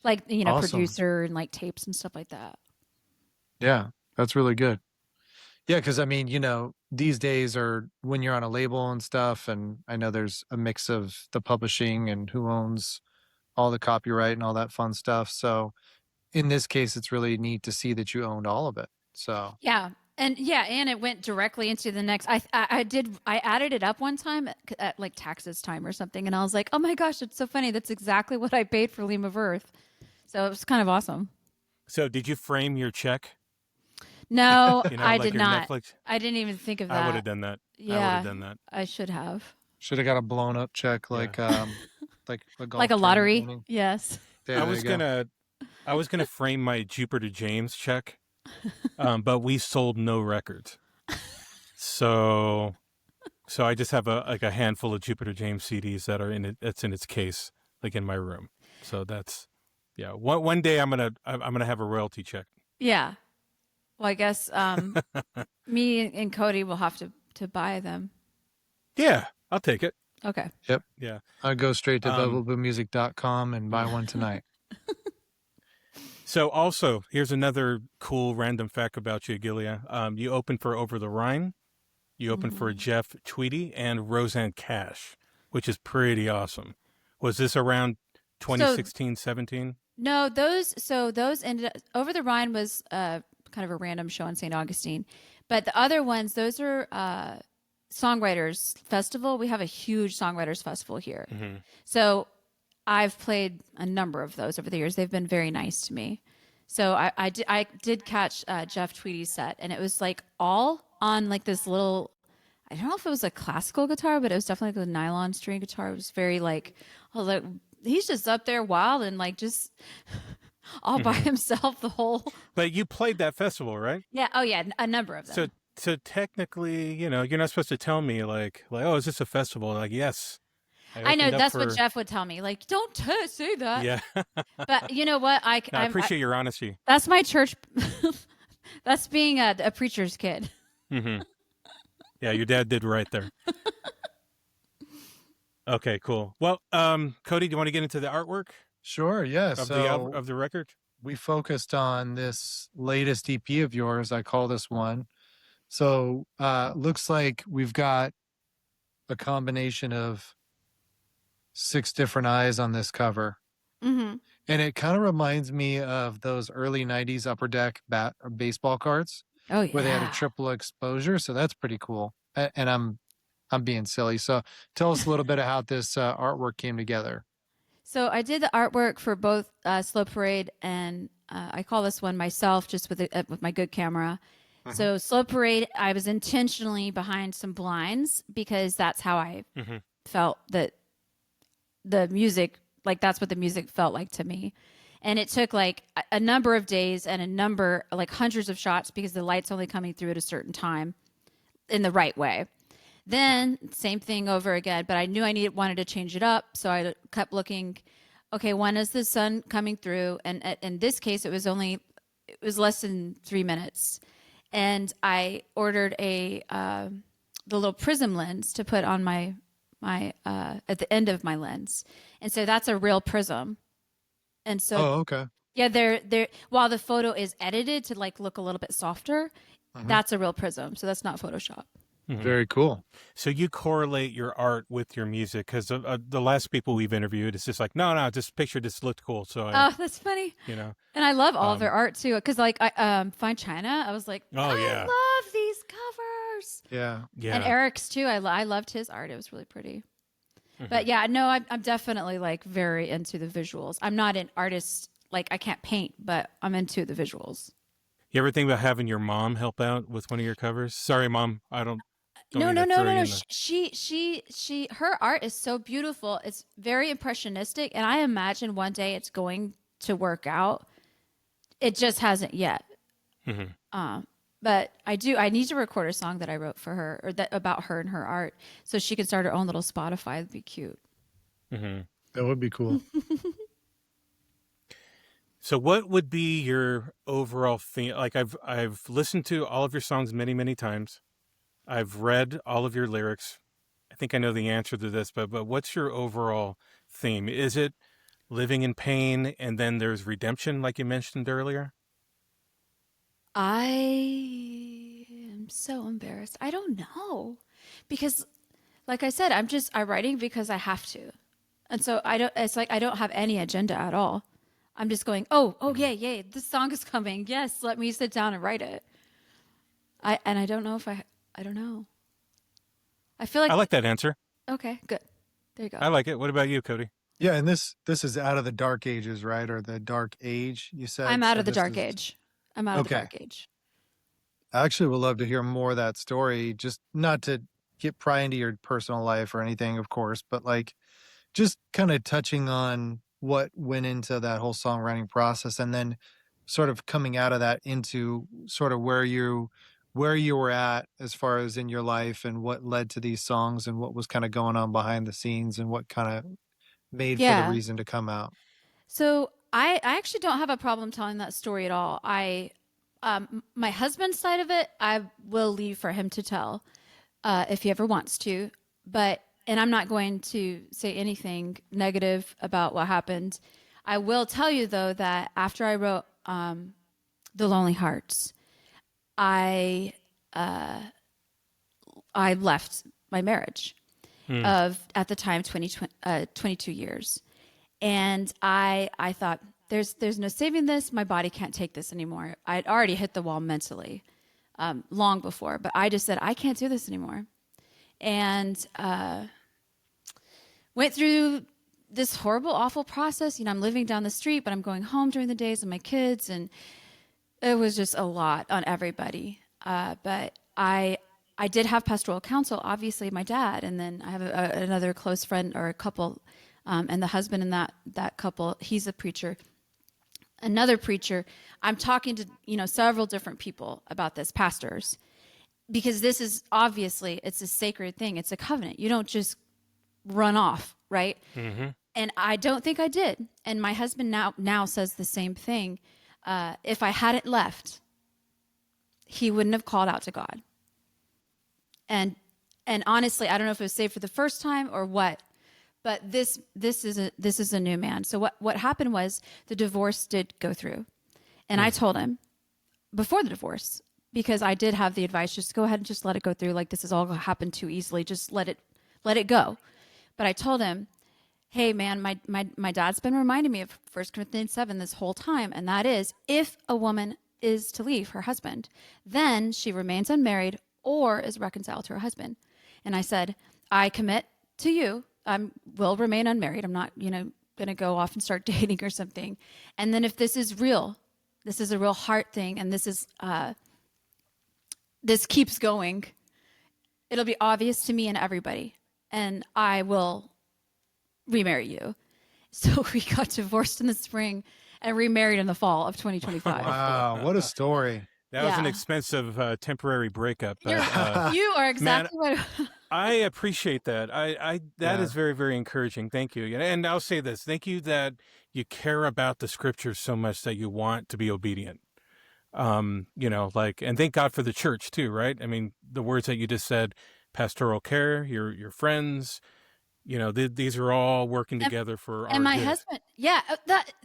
Like, Awesome. producer and like tapes and stuff like that. Yeah, that's really good. Yeah, because I mean, these days are when you're on a label and stuff, and I know there's a mix of the publishing and who owns all the copyright and all that fun stuff. So in this case, it's really neat to see that you owned all of it. So Yeah. And it went directly into the next. I added it up one time at like taxes time or something, and I was like, oh my gosh, it's so funny. That's exactly what I paid for Leem of Earth. So it was kind of awesome. So did you frame your check? No, I like did your not. Netflix? I didn't even think of that. I would have done that. Yeah, I would have done that. I should have. should have got a blown up check like a golf Like a tournament lottery. winning. Yes. Yeah, I there was you go. gonna frame my Jupiter James check, but we sold no records. So I just have a handful of Jupiter James CDs that are in it. That's in its case, like in my room. So that's One day I'm gonna have a royalty check. Yeah. Well, I guess me and Cody will have to buy them. Yeah, I'll take it. Okay. Yep. Yeah. I'll go straight to velvetbluemusic.com and buy one tonight. So also, here's another cool random fact about you, Gileah. You opened for Over the Rhine. You opened for Jeff Tweedy and Roseanne Cash, which is pretty awesome. Was this around 2016, 17? No, those ended up, Over the Rhine was kind of a random show in St. Augustine. But the other ones, those are Songwriters Festival. We have a huge Songwriters Festival here. Mm-hmm. So I've played a number of those over the years. They've been very nice to me. So I did catch Jeff Tweedy's set, and it was like all on like this little, I don't know if it was a classical guitar, but it was definitely like a nylon string guitar. It was very like, I was like, he's just up there wild and like just all by himself the whole. But you played that festival, right? Yeah. Oh yeah. A number of them. So technically, you're not supposed to tell me like, oh, is this a festival? Like, yes. I know that's what Jeff would tell me. Like, don't say that. Yeah. But you know what? I appreciate your honesty. That's my church. That's being a preacher's kid. Mm-hmm. Yeah, your dad did right there. Okay, cool. Well, Cody, do you want to get into the artwork? Sure, yes. Of the record? We focused on this latest EP of yours. I call this one. So looks like we've got a combination of 6 different eyes on this cover. Mm-hmm. And it kind of reminds me of those early 90s upper deck baseball cards Oh where they had a yeah. triple exposure. So that's pretty cool. And I'm being silly. So tell us a little bit of how this artwork came together. So I did the artwork for both Slow Parade and I call this one myself, just with my good camera. So Slow Parade, I was intentionally behind some blinds because that's how I felt that the music, like that's what the music felt like to me. And it took like a number of days and like hundreds of shots because the light's only coming through at a certain time in the right way. Then same thing over again, but I knew I wanted to change it up, so I kept looking. Okay, when is the sun coming through? And in this case, it was less than 3 minutes, and I ordered the little prism lens to put on my at the end of my lens, and so that's a real prism. And so Okay. yeah, they're while the photo is edited to like look a little bit softer, that's a real prism, so that's not Photoshop. Very cool. So you correlate your art with your music because the last people we've interviewed, it's just like, no, this picture just looked cool. So Oh, that's funny. you know, And I love all of their art too, because like I Fine China, I was like, Oh, I yeah. love these covers. Yeah. yeah. And Eric's too. I loved his art. It was really pretty. But yeah, no, I'm definitely like very into the visuals. I'm not an artist, like I can't paint, but I'm into the visuals. You ever think about having your mom help out with one of your covers? Sorry, Mom, I don't. No, mean no, to no, throw no, you no. in the- Her art is so beautiful. It's very impressionistic, and I imagine one day it's going to work out. It just hasn't yet. But I need to record a song that I wrote for her, or that about her and her art, so she can start her own little Spotify. It'd be cute. That would be cool. So, what would be your overall theme? Like, I've listened to all of your songs many, many times. I've read all of your lyrics. I think I know the answer to this, but what's your overall theme? Is it living in pain and then there's redemption, like you mentioned earlier? I am so embarrassed. I don't know, because, like I said, I'm writing because I have to, and so I don't. It's like I don't have any agenda at all. I'm just going, oh, yay, this song is coming. Yes, let me sit down and write it. I don't know if I don't know. I feel like I like that answer. okay, good. There you go. I like it. What about you, Cody? Yeah, and this is out of the dark ages, right? Or the dark age, you said? I'm out So of the this dark is- age. I'm out of the Okay. dark age. I actually would love to hear more of that story, just not to get pry into your personal life or anything, of course, but like just kind of touching on what went into that whole songwriting process and then sort of coming out of that into sort of where you were at as far as in your life and what led to these songs and what was kind of going on behind the scenes and what kind of made for the Yeah. reason to come out. So I actually don't have a problem telling that story at all. My husband's side of it, I will leave for him to tell if he ever wants to. And I'm not going to say anything negative about what happened. I will tell you though that after I wrote "The Lonely Hearts," I left my marriage of at the time 22 years. And I thought, there's no saving this. My body can't take this anymore. I'd already hit the wall mentally long before, but I just said, I can't do this anymore. And went through this horrible, awful process. You know, I'm living down the street, but I'm going home during the days with my kids. And it was just a lot on everybody. But I did have pastoral counsel, obviously, my dad. And then I have another close friend or a couple. And the husband in that couple, he's a preacher. Another preacher. I'm talking to, several different people about this, pastors, because this is obviously, it's a sacred thing. It's a covenant. You don't just run off, right? Mm-hmm. And I don't think I did. And my husband now says the same thing. If I hadn't left, he wouldn't have called out to God. And honestly, I don't know if it was saved for the first time or what. But this is a new man. So what happened was the divorce did go through. And I told him before the divorce, because I did have the advice, just go ahead and just let it go through. Like, this has all happened too easily. Just let it go. But I told him, hey man, my dad's been reminding me of 1 Corinthians 7 this whole time, and that is, if a woman is to leave her husband, then she remains unmarried or is reconciled to her husband. And I said, I commit to you, I will remain unmarried. I'm not, going to go off and start dating or something. And then if this is real, this is a real heart thing, and this keeps going, it'll be obvious to me and everybody, and I will remarry you. So we got divorced in the spring and remarried in the fall of 2025. Wow, what a story. That was an expensive temporary breakup. But, you are exactly man, what I appreciate that. That is very, very encouraging. Thank you. And I'll say this. Thank you that you care about the scriptures so much that you want to be obedient. And thank God for the church too, right? I mean, the words that you just said, pastoral care, your friends, these are all working together for our and my good. husband,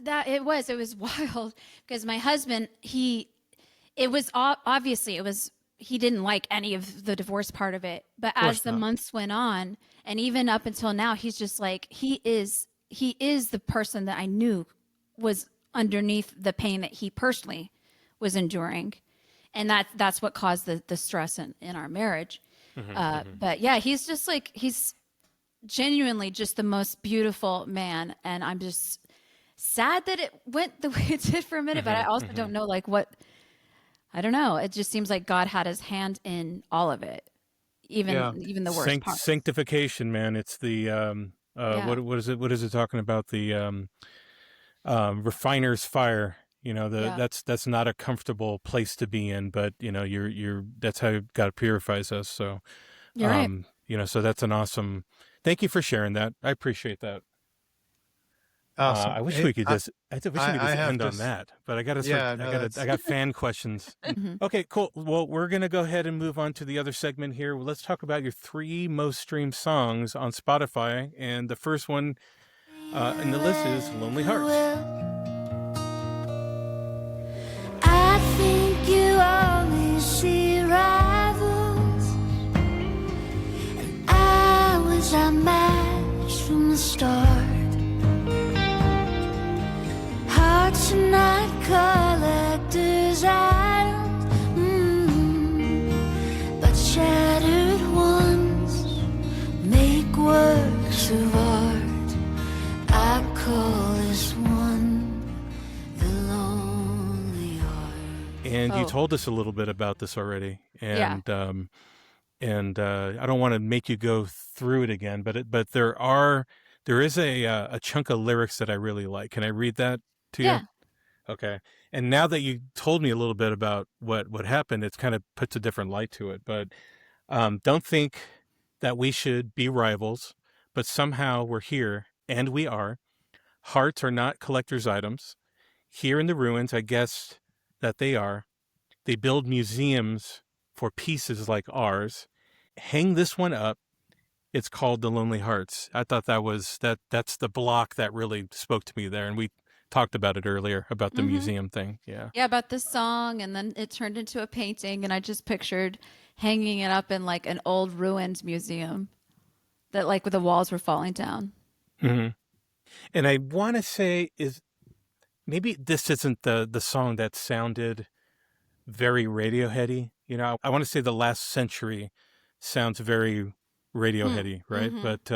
that it was wild, because my husband, it was obviously he didn't like any of the divorce part of it, but as the months went on, and even up until now, he's just like, he is the person that I knew was underneath the pain that he personally was enduring, and that's what caused the stress in our marriage. But yeah, he's just like, he's genuinely just the most beautiful man, and I'm just sad that it went the way it did for a minute. But I also don't know, I don't know. It just seems like God had his hand in all of it, even the worst part. Sanctification, man. It's the what is it? What is it talking about? The refiner's fire. That's not a comfortable place to be in, but you're that's how God purifies us. So You're right. So that's an awesome. Thank you for sharing that. I appreciate that. Awesome. I wish we could just end on that, but I got fan questions. Okay, cool. Well, we're going to go ahead and move on to the other segment here. Well, let's talk about your 3 most streamed songs on Spotify. And the first one in the list is Lonely Hearts. I think you only see rivals, and I was unmatched from the start. Hearts are not collector's items, but shattered ones make works of art. I call this one the Lonely Heart. And you told us a little bit about this already, and I don't want to make you go through it again, but there is a chunk of lyrics that I really like. Can I read that to you? Okay. And now that you told me a little bit about what happened, it's kind of puts a different light to it. But don't think that we should be rivals, but somehow we're here, and we are. Hearts are not collector's items. Here in the ruins, I guess that they are. They build museums for pieces like ours. Hang this one up. It's called The Lonely Hearts. I thought that's the block that really spoke to me there. And we talked about it earlier about the museum thing. Yeah, about this song, and then it turned into a painting, and I just pictured hanging it up in like an old ruined museum that like the walls were falling down. And I want to say is maybe this isn't the song that sounded very Radioheady. I want to say The Last Century sounds very Radioheady, right? But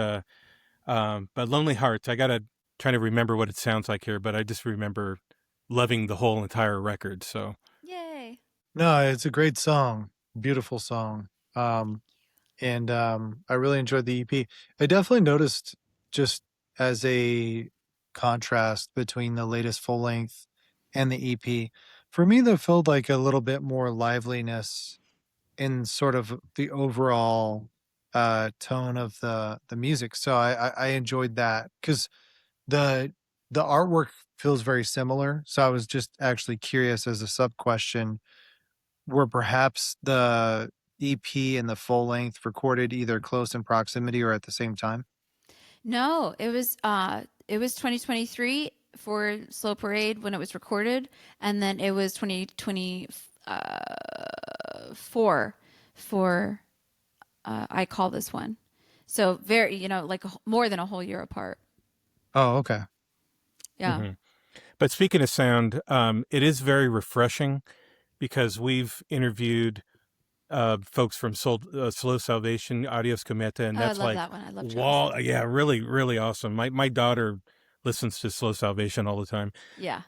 Lonely Hearts, I gotta try to remember what it sounds like here, but I just remember loving the whole entire record. So Yay. No, it's a great song. Beautiful song. And I really enjoyed the EP. I definitely noticed, just as a contrast between the latest full length and the EP, for me, that felt like a little bit more liveliness in sort of the overall tone of the music. So I enjoyed that, because the artwork feels very similar. So I was just actually curious, as a sub question, were perhaps the EP and the full length recorded either close in proximity or at the same time? No, it was 2023 for Slow Parade when it was recorded, and then it was 2024 for I Call This One. So very, like more than a whole year apart. Oh, okay. Yeah. Mhm. But speaking of sound, it is very refreshing because we've interviewed folks from Slow Salvation, Adios Cometa, and Oh, I that's love like that one. I love Travis. yeah, really, really awesome. My daughter listens to Slow Salvation all the time. Yeah.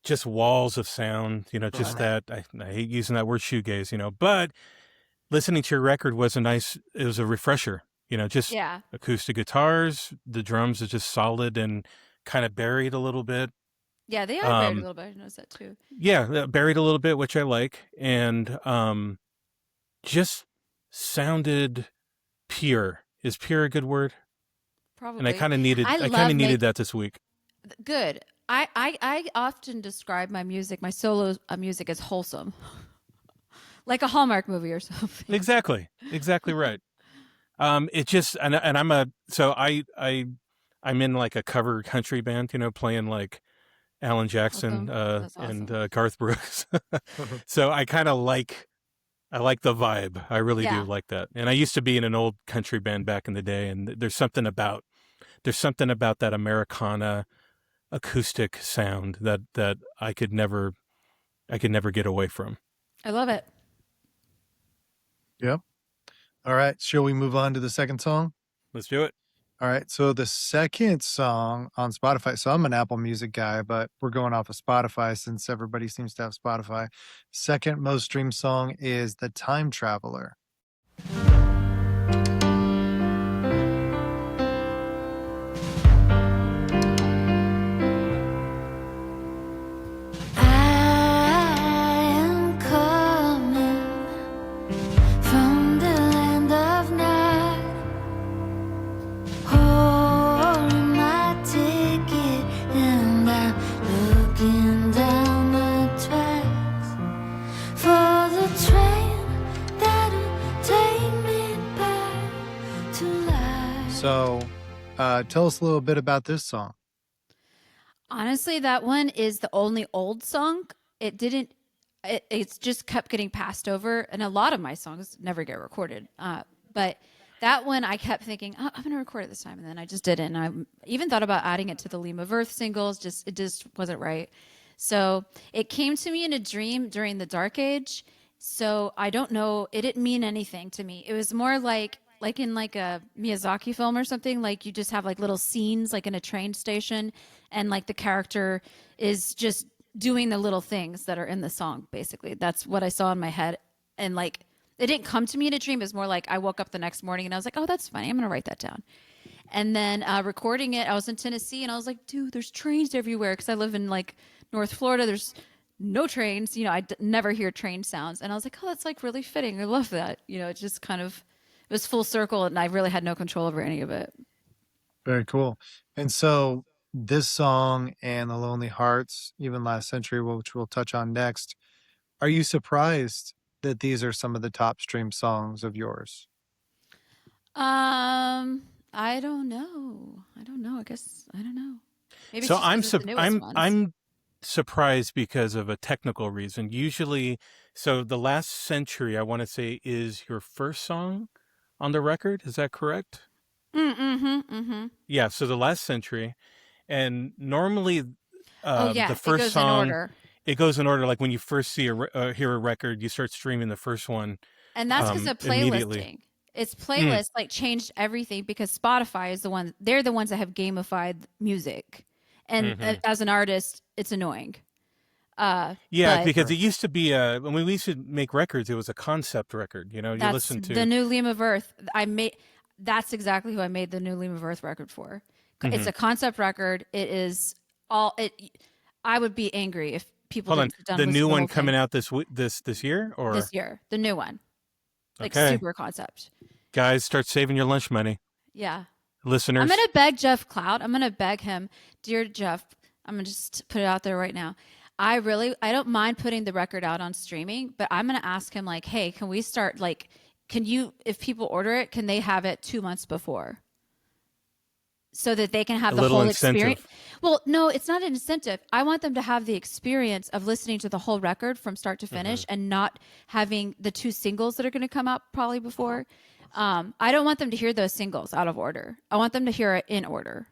Just walls of sound, just Right. that. I hate using that word shoegaze, but listening to your record was it was a refresher, just Yeah. acoustic guitars, the drums are just solid and kind of buried a little bit. Yeah, they are buried a Um, little bit. I noticed that too. yeah, buried a little bit, which I like. And just sounded pure. Is pure a good word? And Probably. I kind of needed that this week. Good. I often describe my music, my solo music, as wholesome, like a Hallmark movie or something. Exactly right. It just and I'm in like a cover country band, playing like Alan Jackson Awesome. That's and awesome. Garth Brooks. So I like the vibe. I really do Yeah. like that. And I used to be in an old country band back in the day, and there's something about that Americana acoustic sound that I could never get away from. I love it. Yep. All right. Shall we move on to the second song? Let's do it. All right. So the second song on Spotify. So I'm an Apple Music guy, but we're going off of Spotify since everybody seems to have Spotify. Second most streamed song is The Time Traveler. I am coming from the land of night, holding my ticket, and I'm looking down the tracks for the train that'll take me back to life. So tell us a little bit about this song. Honestly, that one is the only old song. It's just kept getting passed over, and a lot of my songs never get recorded. But that one, I kept thinking, oh, I'm going to record it this time, and then I just didn't. I even thought about adding it to the Leem of Earth singles. It just wasn't right. So it came to me in a dream during the Dark Age. So I don't know. It didn't mean anything to me. It was more like in like a Miyazaki film or something. Like you just have like little scenes, like in a train station, and like the character is just doing the little things that are in the song. Basically, that's what I saw in my head, and like it didn't come to me in a dream. It was more like I woke up the next morning and I was like, oh, that's funny. I'm gonna write that down. And then recording it, I was in Tennessee and I was like, dude, there's trains everywhere because I live in like North Florida. There's no trains. I never hear train sounds. And I was like, oh, that's like really fitting. I love that. It just kind of, it was full circle and I really had no control over any of it. Very cool. And so this song and The Lonely Hearts, even Last Century, which we'll touch on next, are you surprised that these are some of the top stream songs of yours? I don't know. I guess I don't know. Maybe So it's just 'cause it's the newest ones. I'm surprised because of a technical reason. Usually, so The Last Century, I want to say, is your first song on the record. Is that correct? Yeah. So The Last Century, and normally, the first it goes song, in order. it goes in order. Like when you first hear a record, you start streaming the first one. And that's because of Immediately. playlisting. It's playlist like changed everything because Spotify is they're the ones that have gamified music. And as an artist, it's annoying. Yeah, because it used to be when we used to make records, it was a concept record. You listen to the new Leem of Earth. That's exactly who I made the new Leem of Earth record for. It's a concept record. It is I would be angry if people Hold on. didn't done The new one whole coming thing. out this year, or This year, the new one, like Okay. super concept. Guys, start saving your lunch money, Yeah. listeners. I'm going to beg Jeff Cloud. I'm going to beg him, dear Jeff, I'm going to just put it out there right now. I don't mind putting the record out on streaming, but I'm going to ask him like, hey, can we start like, if people order it, can they have it 2 months before? So that they can have A the little whole incentive. experience. Well, no, it's not an incentive. I want them to have the experience of listening to the whole record from start to finish and not having the 2 singles that are going to come out probably before. I don't want them to hear those singles out of order. I want them to hear it in order.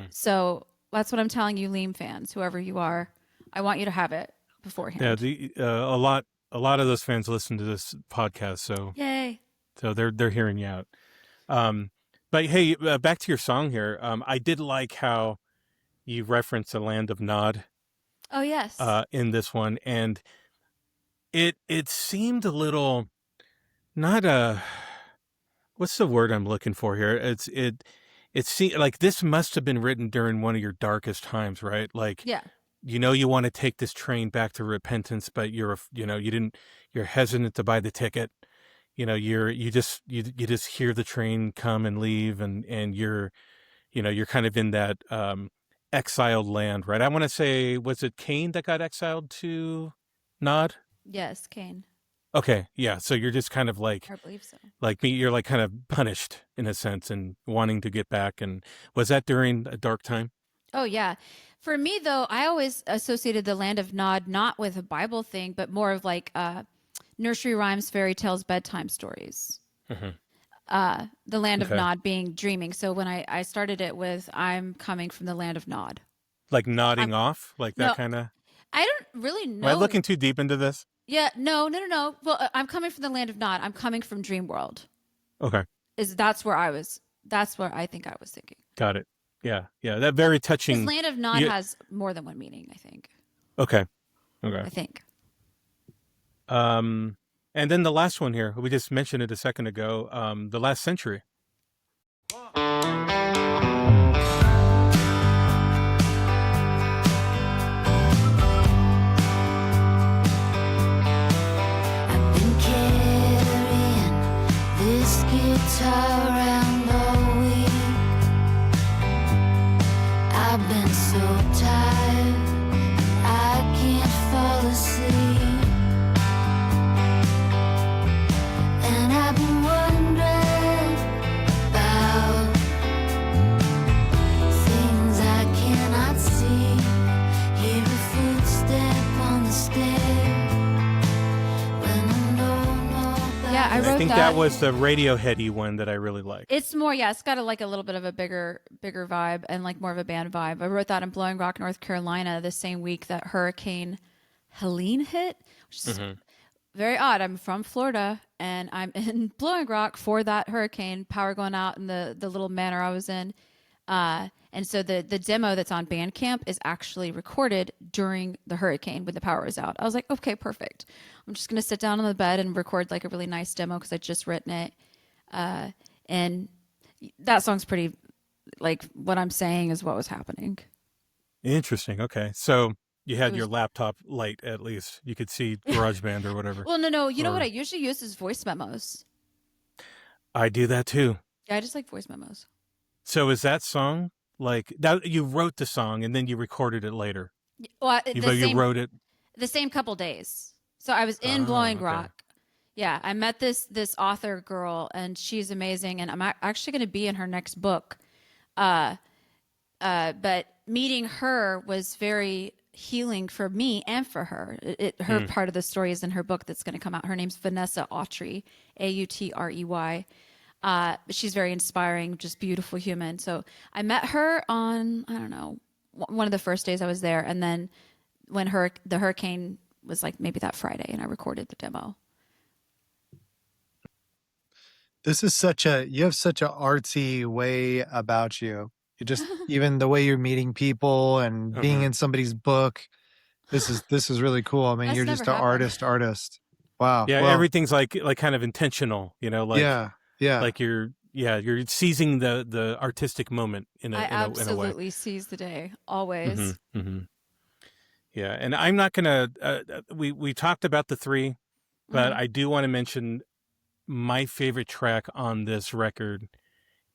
So that's what I'm telling you, Leem fans, whoever you are. I want you to have it beforehand. Yeah, a lot of those fans listen to this podcast, so Yay! so they're hearing you out. But hey, back to your song here. I did like how you referenced the land of Nod Oh yes. in this one, and it seemed a little not a what's the word I'm looking for here? It seemed like this must have been written during one of your darkest times, right? Like Yeah. you want to take this train back to repentance, but you're hesitant to buy the ticket. You just hear the train come and leave, and you're kind of in that exiled land, right? I want to say, was it Cain that got exiled to Nod? Yes, Kane. Okay, yeah. So you're just kind of like I believe so. like me. You're like kind of punished in a sense and wanting to get back. And was that during a dark time? Oh yeah. For me though, I always associated the land of Nod not with a Bible thing, but more of like nursery rhymes, fairy tales, bedtime stories. The land of Okay. Nod being dreaming. So when I started it with I'm coming from the land of Nod. Like nodding off, like that No, kind of. I don't really know. Am I looking too deep into this? Yeah, no. Well, I'm coming from the land of Nod. I'm coming from Dream World. Okay, That's where I was. That's where I think I was thinking. got it. Yeah. That very Because touching. land of Nod Yeah. has more than one meaning. I think. Okay. I think. And then the last one here, we just mentioned it a second ago. The last century. I've been carrying this guitar around all week. I've been so tired, I can't fall asleep. And I've been wondering about things I cannot see. Hear a footstep on the stair. Yeah, I wrote I think that was the Radioheady one that I really liked. It's more, yeah. It's got a little bit of a bigger vibe and like more of a band vibe. I wrote that in Blowing Rock, North Carolina, the same week that Hurricane Helene hit, which is very odd. I'm from Florida and I'm in Blowing Rock for that hurricane. Power going out in the little manor I was in. And so the demo that's on Bandcamp is actually recorded during the hurricane when the power was out. I was like, okay, perfect. I'm just going to sit down on the bed and record like a really nice demo because I just written it. And that song's pretty, like what I'm saying is what was happening. Interesting. Okay. So you had your laptop light, at least. You could see GarageBand or whatever. Well, no. You know what I usually use is voice memos. I do that too. Yeah, I just like voice memos. So is that song like that? You wrote the song and then you recorded it later. Well, You wrote it the same couple days. So I was in Blowing Rock. Yeah, I met this author girl, and she's amazing, and I'm actually going to be in her next book. But meeting her was very healing for me and for her. Her part of the story is in her book that's going to come out. Her name's Vanessa Autry, Autrey. She's very inspiring, just beautiful human. So I met her on, I don't know, one of the first days I was there. And then when the hurricane was like maybe that Friday, and I recorded the demo. This is you have such a artsy way about you. You just, even the way you're meeting people and being in somebody's book. This is really cool. I mean, That's you're just never an happened. artist. Wow. Yeah, Well, everything's like kind of intentional, like yeah. like you're seizing the artistic moment in a I in a way. absolutely seize the day, always. Yeah, and I'm not gonna. We talked about the three, but I do want to mention my favorite track on this record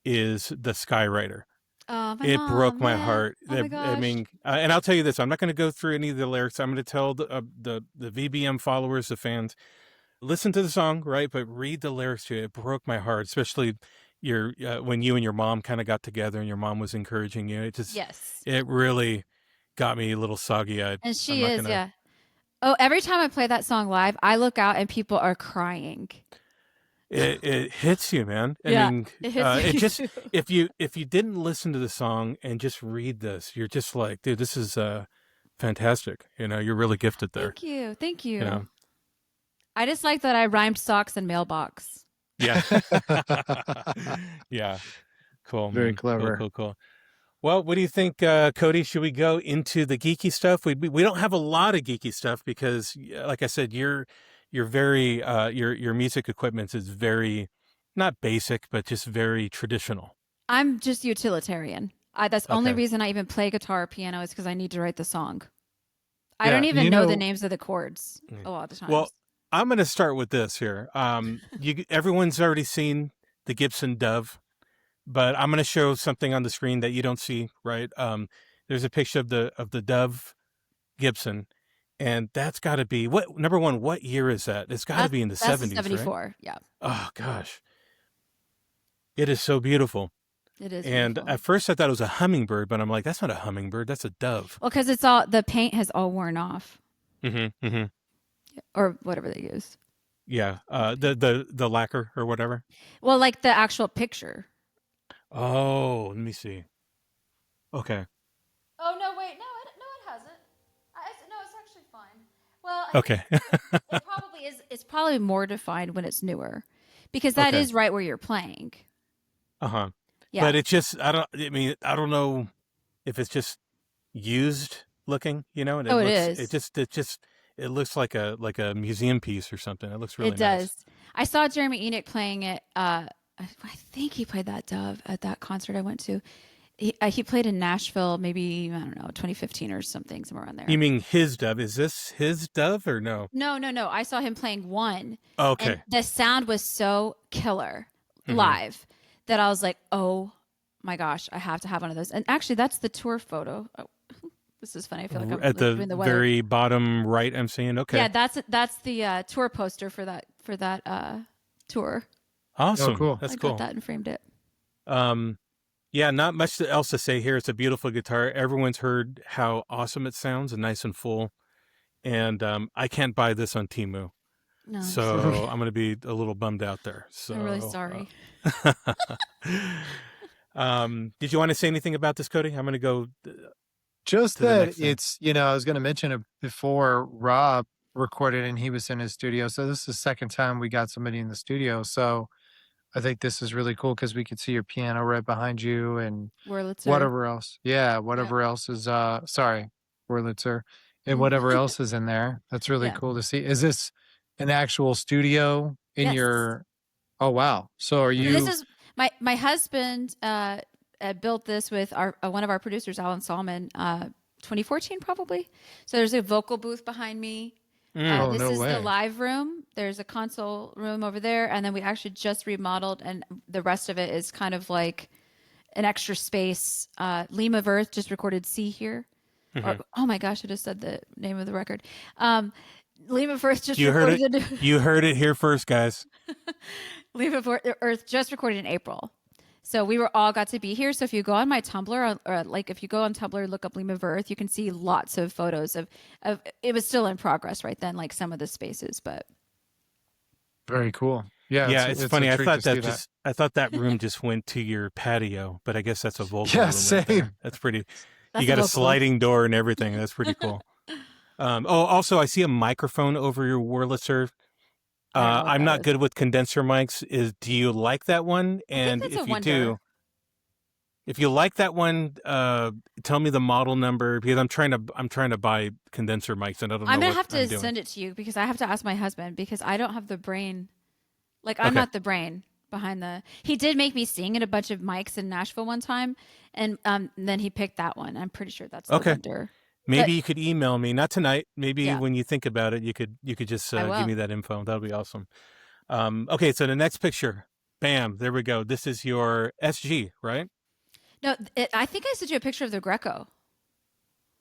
is the Skywriter. Oh, It broke my man. heart. Oh my gosh. I mean, and I'll tell you this: I'm not going to go through any of the lyrics. I'm going to tell the VBM followers, the fans, listen to the song, right? But read the lyrics to it. It broke my heart, especially when you and your mom kind of got together and your mom was encouraging you. It just, it really got me a little soggy-eyed. And she is, yeah. Oh, every time I play that song live, I look out and people are crying. it hits you, man. I Yeah, mean, it hits it me just too. if you didn't listen to the song and just read this, you're just like, dude, this is fantastic. You're really gifted there. Thank You know, you. I just like that I rhymed socks and mailbox. yeah, yeah, cool, Very man, cool, clever. cool, cool. Well, what do you think, Cody? Should we go into the geeky stuff? We don't have a lot of geeky stuff because, like I said, you're very your music equipment is very not basic, but just very traditional. I'm just utilitarian. That's the only Okay. reason I even play guitar or piano is because I need to write the song. I Yeah, don't and even know the names of the chords Mm. a lot of the Well, times. I'm going to start with this here. Everyone's already seen the Gibson Dove, but I'm going to show something on the screen that you don't see, right? There's a picture of the Dove Gibson, and that's got to be what number one. What year is that? It's got to be in the That's the 70s, right? 74. Yeah, Oh gosh, it is so beautiful. it is And beautiful. at first, I thought it was a hummingbird, but I'm like, that's not a hummingbird. That's a dove. Well, because the paint has all worn off, Mm-hmm. Mm-hmm. or whatever they use. Yeah. The lacquer or whatever. Well, like the actual picture. Oh, let me see. Okay. Oh no! Wait, no, it hasn't. No, it's actually fine. Well, Okay. it probably is. It's probably more defined when it's newer, because that Okay. is right where you're playing. Uh-huh. Yeah. But it's just I don't know if it's just used looking, and Oh, it looks is. it looks like a museum piece or something. It looks really It nice. does. I saw Jeremy Enoch playing it. I think he played that Dove at that concert I went to. He played in Nashville, maybe I don't know, 2015 or something, somewhere around there. You mean his dove? Is this his dove or no? No. I saw him playing one, Okay. and the sound was so killer Mhm. live that I was like, oh my gosh, I have to have one of those. And actually, that's the tour photo. Oh, this is funny. I feel like I'm At the doing the weather. very bottom right, I'm seeing. Okay. Yeah, that's the tour poster for that tour. Awesome. Oh, cool. That's I cool. got that and framed it. Yeah, not much else to say here. It's a beautiful guitar. Everyone's heard how awesome it sounds and nice and full. And I can't buy this on Temu. No, So I'm going to be a little bummed out there. So I'm really sorry. Did you want to say anything about this, Cody? I'm going to go. Just to the that next thing. it's, I was going to mention it before Rob recorded and he was in his studio. So this is the second time we got somebody in the studio. So I think this is really cool because we could see your piano right behind you and Wurlitzer. whatever else. Yeah, whatever else is, sorry, Wurlitzer. And whatever else is in there. That's really Yeah. cool to see. Is this an actual studio in Yes. your, oh, wow. So are you, This is my husband built this with our one of our producers, Alan Solomon, 2014 probably. So there's a vocal booth behind me. Oh, This no is way. the live room. There's a console room over there, and then we actually just remodeled, and the rest of it is kind of like an extra space. Leem of Earth just recorded "See Here." Or, oh my gosh, I just said the name of the record. Leem of Earth just You heard recorded. it. You heard it here first, guys. Leem of Earth just recorded in April. So we all got to be here. So if you go on my Tumblr, or like if you go on Tumblr, look up Leem of Earth, you can see lots of photos of it was still in progress right then, like some of the spaces, but very cool. Yeah. Yeah, it's funny. a I treat thought to see that I thought that room just went to your patio, but I guess that's a vocal Yeah, room. Right there. same. That's pretty. that's You got a vocal. sliding door and everything. That's pretty cool. Also, I see a microphone over your Wurlitzer. I don't know what I'm that not is. good with condenser mics. Do you like that one? I think And that's if a you Wonder. do, if you like that one, tell me the model number because I'm trying to buy condenser mics and I don't know. I'm gonna what have to I'm doing. send it to you because I have to ask my husband because I don't have the brain. Like I'm Okay. not the brain behind the. He did make me sing in a bunch of mics in Nashville one time, and then he picked that one. I'm pretty sure that's the Okay. Wonder. Maybe you could email me, not tonight. Maybe Yeah. when you think about it, you could just I will. give me that info. That would be awesome. Okay, so the next picture, bam, there we go. This is your SG, right? No, I think I sent you a picture of the Greco.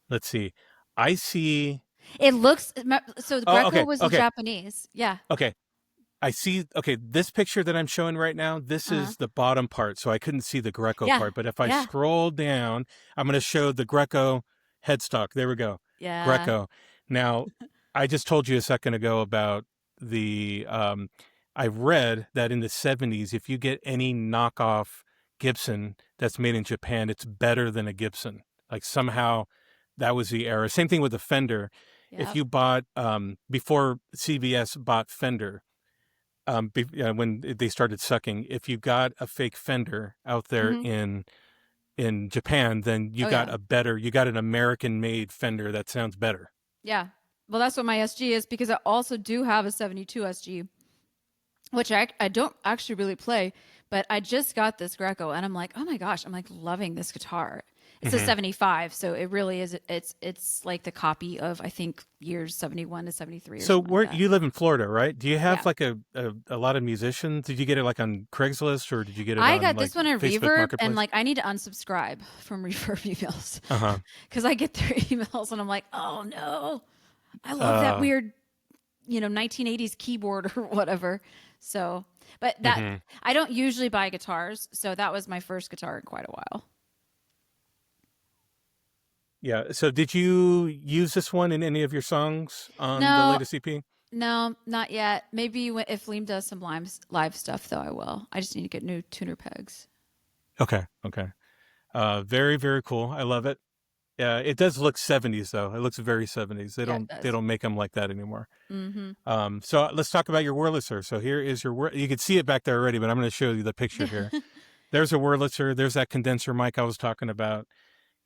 Let's see. I see. It looks so. The Oh, Greco okay, was okay. the Japanese. Yeah. Okay, I see. Okay, this picture that I'm showing right now, this is the bottom part, so I couldn't see the Greco Yeah, part. But if I yeah. scroll down, I'm going to show the Greco headstock. There we go. Yeah. Greco. Now, I just told you a second ago about the I read that in the 70s, if you get any knockoff Gibson that's made in Japan, it's better than a Gibson. Like somehow that was the era. Same thing with the Fender. If Yep. you bought, before CVS bought Fender, when they started sucking, if you got a fake Fender out there Mhm. in Japan, then you Oh got yeah. you got an American made Fender that sounds better. Yeah. Well, that's what my SG is because I also do have a 72 SG, which I don't actually really play, but I just got this Greco and I'm like, oh my gosh, I'm like loving this guitar. It's a Mm-hmm. 75, so it really is. It's like the copy of I think years 71 to 73 or So something where like that. you live in Florida, right? Do you have Yeah. like a lot of musicians? Did you get it like on Craigslist or did you get it I on got like this one at Facebook Reverb, and Marketplace? like I need to unsubscribe from Reverb emails Uh-huh. because I get their emails and I'm like, oh no, I love that Uh, weird, 1980s keyboard or whatever. So, but that mhm. I don't usually buy guitars, so that was my first guitar in quite a while. Yeah. So did you use this one in any of your songs on the No, latest EP? no, not yet. Maybe if Leem does some live stuff, though, I will. I just need to get new tuner pegs. Okay. Okay. Very, very cool. I love it. Yeah, it does look 70s though. It looks very 70s. Yeah, it They does. don't make them like that anymore. Mm-hmm. So let's talk about your Wurlitzer. So here is your You can see it back there already, but I'm going to show you the picture here. There's a Wurlitzer. There's that condenser mic I was talking about.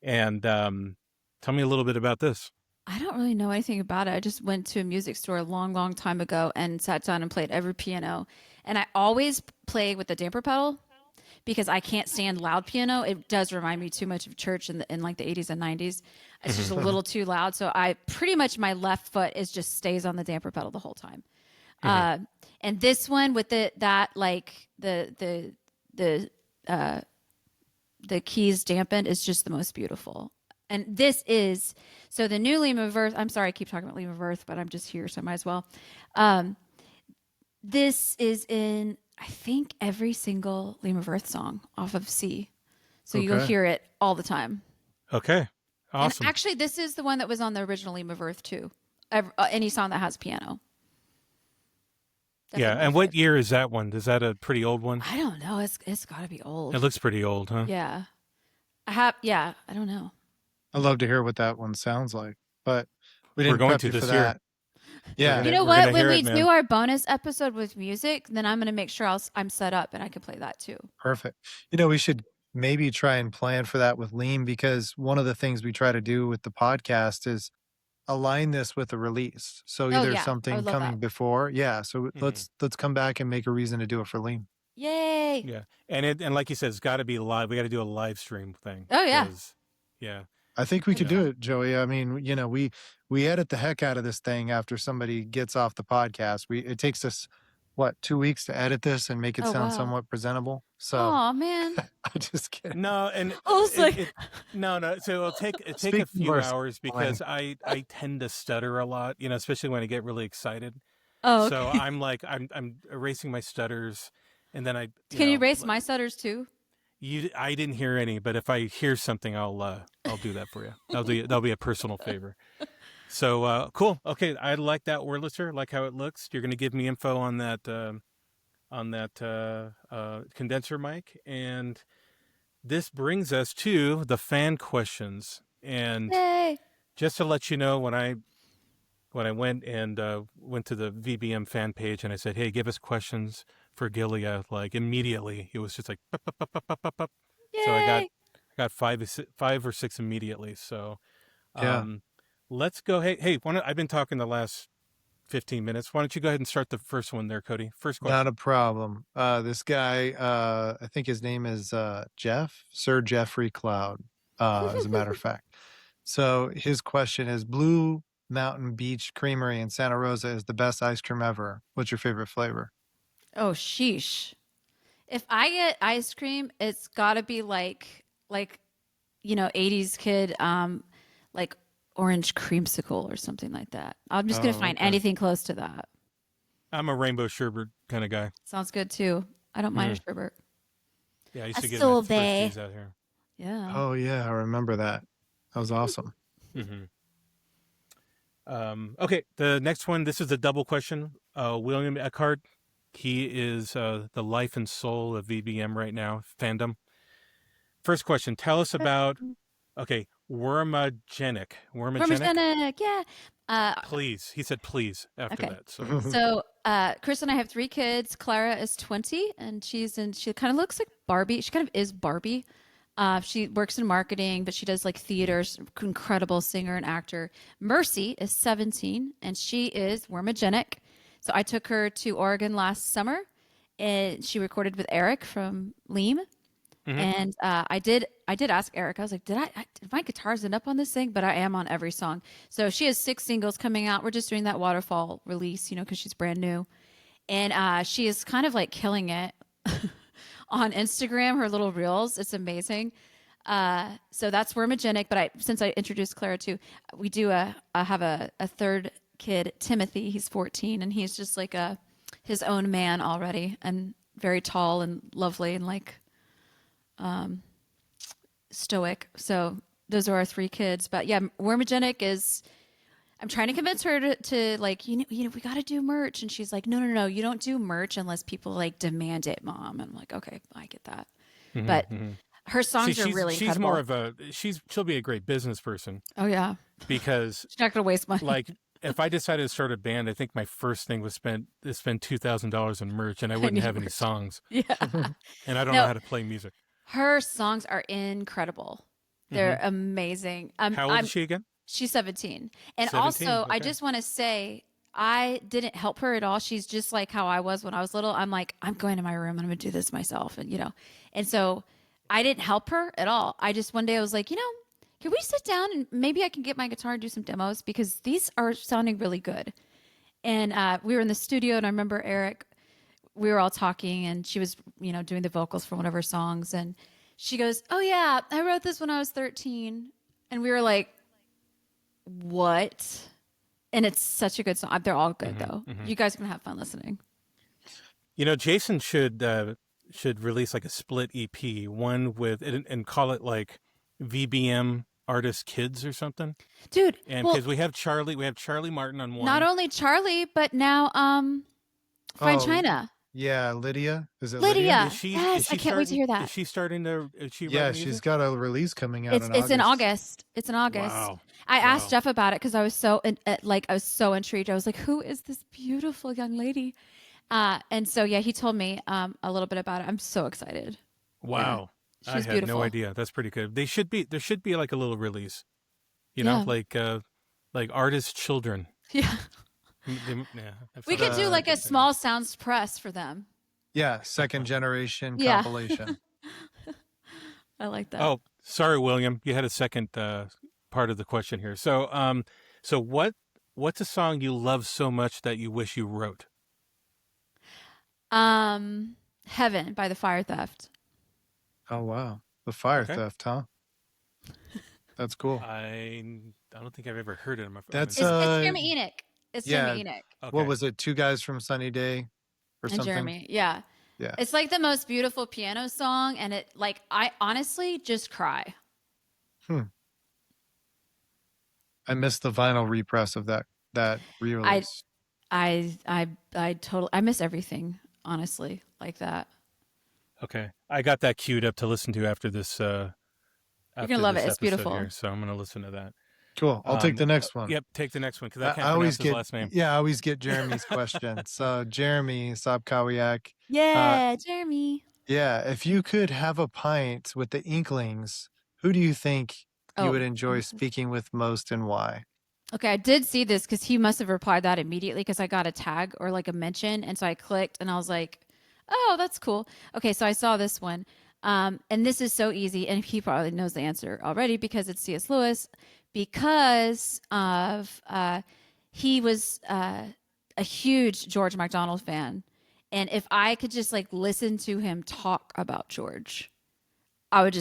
And tell me a little bit about this. I don't really know anything about it. I just went to a music store a long, long time ago and sat down and played every piano. And I always play with the damper pedal because I can't stand loud piano. It does remind me too much of church in like the 80s and 90s. It's just a Hmm. little too loud. So I pretty much my left foot is just stays on the damper pedal the whole time. Hmm. Uh, and this one with that like the the keys dampened is just the most beautiful. And this is so the new Leem of Earth. I'm sorry, I keep talking about Leem of Earth, but I'm just here, so I might as well. Um, this is in I think every single Leem of Earth song off of C, so you'll Okay. hear it all the time. Okay. And Awesome. actually, this is the one that was on the original Leem of Earth too. Any song that has piano. Yeah. Definitely And my what favorite. year is that one? Is that a pretty old one? I don't know. It's got to be It old. looks pretty old, huh? Yeah, I have. Yeah, I don't know. I'd love to hear what that one sounds like, but we We're didn't going prep to you for this year. that. Yeah. You know We're gonna what? When hear we it, do man. our bonus episode with music, then I'm going to make sure I'm set up and I can play that too. Perfect. We should maybe try and plan for that with Leem because one of the things we try to do with the podcast is align this with a release. So Oh either yeah, I something would love that. coming before, yeah. So Hmm. let's come back and make a reason to do it for Leem. Yay! Yeah. And like you said, it's got to be live. We got to do a live stream thing. Oh yeah. 'Cause, yeah. I think we That'd could be do fun. it, Joey. I mean, we edit the heck out of this thing after somebody gets off the podcast. It takes us what 2 weeks to edit this and make it Oh sound wow. somewhat presentable. So Oh man. I just kidding. No, and I was like, no. So it take a Speaking of few our hours planning, because I tend to stutter a lot, especially when I get really excited. oh So okay. I'm erasing my stutters, and then Can you erase my stutters too? I didn't hear any, but if I hear something, I'll do that for you. That'll be a personal favor. So cool. Okay, I like that Wurlitzer. Like how it looks. You're gonna give me info on that condenser mic, and this brings us to the fan questions. And Yay! just to let you know, when I went and went to the VBM fan page and I said, "Hey, give us questions for Gileah," like immediately it was just like, "Pup, pup, pup, pup, pup, pup, pup." So Yay! I got five or six immediately. So yeah, um, let's go. Hey, I've been talking the last 15 minutes. Why don't you go ahead and start the first one there, Cody? First question. not a problem. This guy, I think his name is Sir Jeffrey Cloud, as a matter of fact. So his question is: Blue Mountain Beach Creamery in Santa Rosa is the best ice cream ever. What's your favorite flavor? Oh sheesh. If I get ice cream, it's got to be like 80s kid like orange creamsicle or something like that. I'm just going to Oh, find okay. anything close to that. I'm a rainbow sherbet kind of guy. Sounds good too. I don't mind a sherbet. Yeah, I used A to get them at sorbet. Thrifties out here. Yeah. Oh yeah, I remember that. That was awesome. Hmm. Okay, the next one. This is a double question. William Eckhart, He is the life and soul of VBM right now, fandom. First question, tell us about, okay, Wormagenic. Wormagenic, yeah. Please. He said please after Okay. that. So So Chris and I have 3 kids. Clara is 20, and she kind of looks like Barbie. She kind of is Barbie. She works in marketing, but she does like theater. Incredible singer and actor. Mercy is 17, and she is Wormagenic. So I took her to Oregon last summer, and she recorded with Eric from Leem. And I did ask Eric. I was like, did my guitars end up on this thing? But I am on every song. So she has 6 singles coming out. We're just doing that waterfall release, because she's brand new, and she is kind of like killing it on Instagram. Her little reels, it's amazing. So that's Wormagenic. But since I introduced Clara too, we do have a third kid, Timothy. He's 14, and he's just like his own man already, and very tall and lovely and like stoic. So those are our 3 kids. But yeah, Wormagenic is, I'm trying to convince her to like, we got to do merch. And she's like, no, you don't do merch unless people like demand it, Mom. And I'm like, okay, I get that. But her songs are really she's incredible. more of she'll be a great business person. Oh yeah. Because She's not going to waste money. like if I decided to start a band, I think my first thing was spend $2,000 in merch, and I wouldn't have any songs. Yeah. And I don't know how to play music. Her songs are incredible. They're amazing. How old is she again? She's 17. And 17, also, okay. I just want to say, I didn't help her at all. She's just like how I was when I was little. I'm like, I'm going to my room and I'm going to do this myself. And so I didn't help her at all. I just, one day I was like, can we sit down and maybe I can get my guitar and do some demos, because these are sounding really good. And we were in the studio, and I remember Eric, we were all talking, and she was, doing the vocals for one of her songs. And she goes, oh yeah, I wrote this when I was 13. And we were like, what? And it's such a good song. They're all good though. You guys are going to have fun listening. Jason should release like a split EP, one with, and call it like VBM Artist Kids or something. Dude. And because we have Charlie Martin on one. Not only Charlie, but now Fine China. Yeah, Lydia. Is it Lydia? Is she, Yes, is she I can't wait to hear that. Is she starting to? Is she? Yeah, writing she's music? got a release coming out. It's in August. It's in August. Wow. I asked Jeff about it because I was so intrigued. I was like, who is this beautiful young lady? And so yeah, he told me a little bit about it. I'm so excited. Wow. Yeah. I She's had beautiful. no idea. That's pretty good. There should be like a little release, Yeah. like artist children. Yeah. We could do like a small sounds press for them. Yeah, second generation Yeah. compilation. I like that. Oh, sorry, William. You had a second part of the question here. So, what's a song you love so much that you wish you wrote? Heaven by the Fire Theft. Oh wow, the Fire Okay. Theft, huh? That's cool. I don't think I've ever heard it. That's, It's Jeremy Enoch. It's Jeremy Enoch. Okay. What was it? 2 guys from Sunny Day, or And something? Jeremy, yeah. Yeah. It's like the most beautiful piano song, and it like I honestly just cry. I missed the vinyl repress of that re-release. I totally I miss everything, honestly, like that. Okay, I got that queued up to listen to after this. You're gonna love it. It's beautiful. Here, so I'm gonna listen to that. Cool. I'll take the next one. Yep, take the next one because I can't I always pronounce his last name. Yeah, I always get Jeremy's question. So Jeremy Sobkowiak. Yeah, Jeremy. Yeah, if you could have a pint with the Inklings, who do you think you would enjoy speaking with most, and why? Okay, I did see this because he must have replied that immediately because I got a tag or like a mention, and so I clicked and I was like, "Oh, that's cool." Okay, so I saw this one, and this is so easy, and he probably knows the answer already because it's C.S. Lewis, because of he was a huge George MacDonald fan, and if I could just like listen to him talk about George, I'm a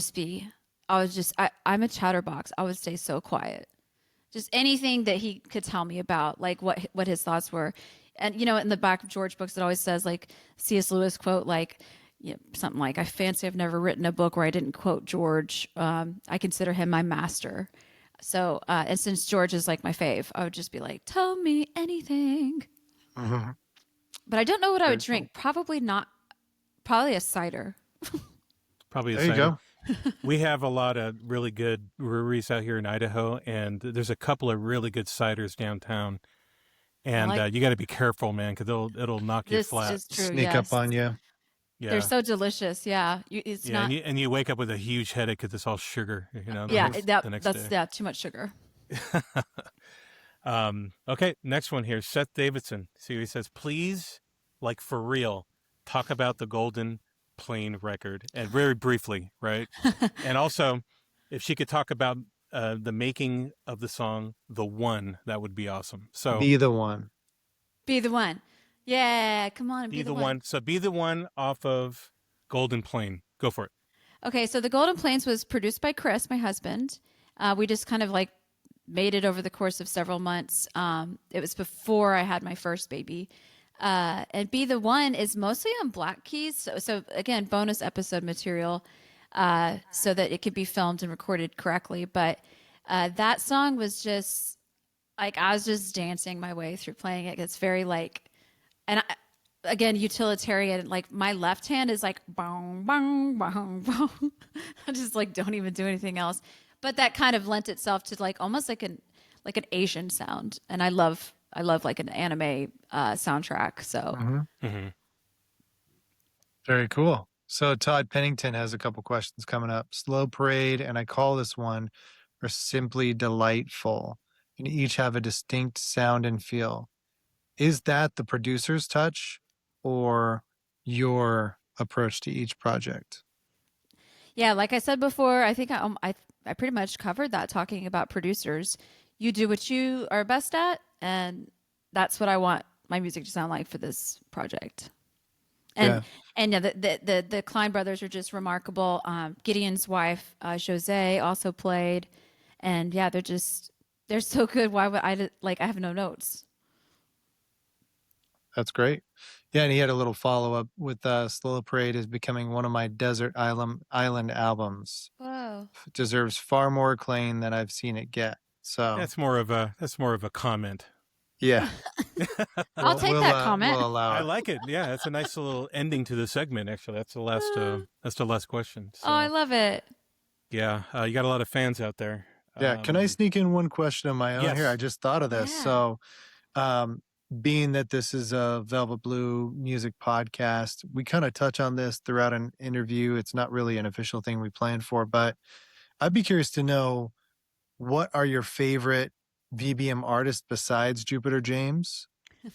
chatterbox. I would stay so quiet. Just anything that he could tell me about, like what his thoughts were. And, in the back of George books, it always says, like, C.S. Lewis quote, like, something like, I fancy I've never written a book where I didn't quote George. I consider him my master. So, and since George is, like, my fave, I would just be like, tell me anything. Mm-hmm. but I don't know what I Very would drink. Probably not. Probably a cider. Probably a There you cider. go. We have a lot of really good breweries out here in Idaho, and there's a couple of really good ciders downtown. And like you got to be careful, man, because it'll knock you This flat. is true. Sneak up Yes, on you. they're Yeah, so delicious. Yeah, it's yeah, not. and you wake up with a huge headache because it's all sugar. Yeah, The next that's day. too much sugar. Okay, next one here. Seth Davidson. See, he says, please, like for real, talk about the Golden Plane record, and very briefly, right? And also, if she could talk about the making of the song "The One," that would be awesome. So Be the one. Be the one. Yeah, come on and be the one. So be the one off of Golden Plane. Go for it. Okay, so the Golden Plains was produced by Chris, my husband. We just kind of like made it over the course of several months. It was before I had my first baby. And Be the One is mostly on Black Keys. So again, bonus episode material so that it could be filmed and recorded correctly. But that song was just like, I was just dancing my way through playing it. It's very like, and again, utilitarian. Like my left hand is like bong bong bong bong. I just like don't even do anything else. But that kind of lent itself to like almost like an Asian sound, and I love like an anime soundtrack. So Mm-hmm. Very cool. So Todd Pennington has a couple questions coming up. Slow Parade and I Call This One are simply delightful and each have a distinct sound and feel. Is that the producer's touch or your approach to each project? yeah, like I said before, I think I pretty much covered that talking about producers. You do what you are best at, and that's what I want my music to sound like for this project. And Yeah. and yeah, the Klein brothers are just remarkable. Gideon's wife, Jose, also played, and yeah, they're so good. Why would I have no notes? That's great. Yeah, and he had a little follow up with Slow Parade is becoming one of my desert island albums. Whoa. It deserves far more acclaim than I've seen it get. So That's more of a comment. yeah, I'll take that comment. We'll allow I it. like it. Yeah, that's a nice little ending to the segment. Actually, that's the last question. So, Oh, I love it. yeah, you got a lot of fans out there. Yeah, can I sneak in one question of my own yes. here? I just thought of this. Yeah. So, being that this is a Velvet Blue music podcast, we kind of touch on this throughout an interview. It's not really an official thing we planned for, but I'd be curious to know, what are your favorite VBM artists besides Jupiter James?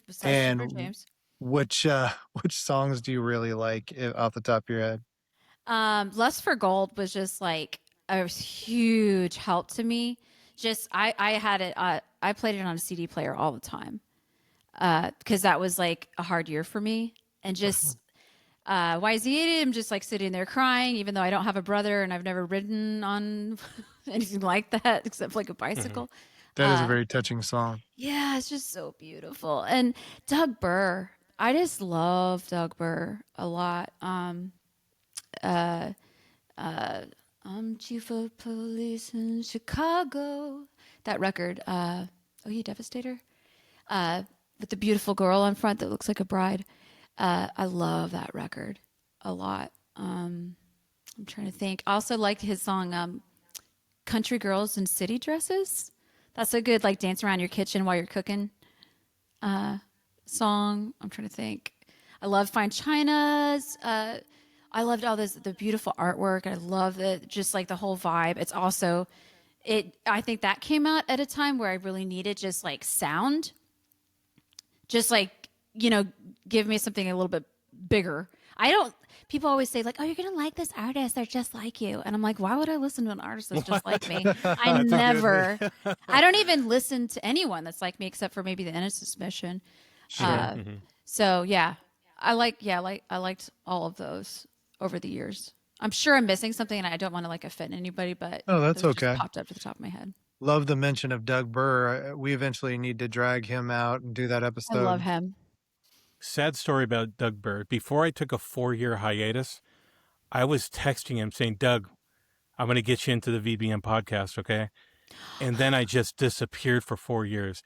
Besides And Jupiter James. which songs do you really like off the top of your head? Lust for Gold was just like a huge help to me. Just I had it. I played it on a CD player all the time because that was like a hard year for me. And just YZ, I'm just like sitting there crying, even though I don't have a brother and I've never ridden on anything like that except like a bicycle. That is a very touching song. Yeah, it's just so beautiful. And Doug Burr, I just love Doug Burr a lot. I'm chief of police in Chicago. That record, Oh You Devastator, with the beautiful girl on front that looks like a bride. I love that record a lot. I'm trying to think. I also liked his song, Country Girls in City Dresses. That's a good like dance around your kitchen while you're cooking song. I'm trying to think. I love Fine China's. I loved all the beautiful artwork. I love it, just like the whole vibe. It's also I think that came out at a time where I really needed just like sound. Just like, give me something a little bit bigger. People always say like, oh, you're going to like this artist. They're just like you. And I'm like, why would I listen to an artist that's just like me? I don't even listen to anyone that's like me except for maybe the Innocence Mission. Sure. So yeah, I liked all of those over the years. I'm sure I'm missing something and I don't want to like offend anybody, but Oh, that's those just okay. popped up to the top of my head. Love the mention of Doug Burr. We eventually need to drag him out and do that I episode. love him. Sad story about Doug Burr. Before I took a 4-year hiatus, I was texting him saying, Doug, I'm going to get you into the VBM podcast, okay? And then I just disappeared for 4 years.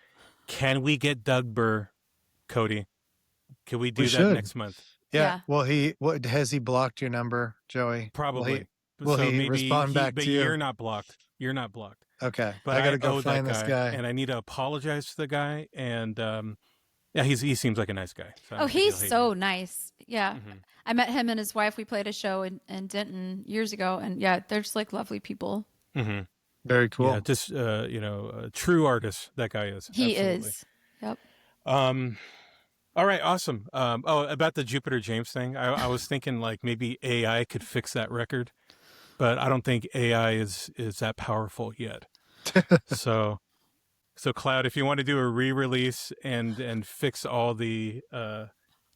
Can we get Doug Burr, Cody, Can we do We that should. next month? Yeah. Well, what has he blocked your number, Joey? Probably. Will so he maybe respond back but to you? you're not blocked. You're not blocked. Okay. But I got to I go owe find that this guy, guy. and I need to apologize to the guy. And yeah, he seems like a nice guy. So I don't think he's he'll hate so me. nice. Yeah. Mhm. I met him and his wife. We played a show in Denton years ago. And yeah, they're just like lovely people. Mm-hmm. Very cool. Yeah, just a true artist. That guy is. He Absolutely. is. Yep. All right, awesome. About the Jupiter James thing, I was thinking like maybe AI could fix that record, but I don't think AI is that powerful yet. So Cloud, if you want to do a re-release and fix all the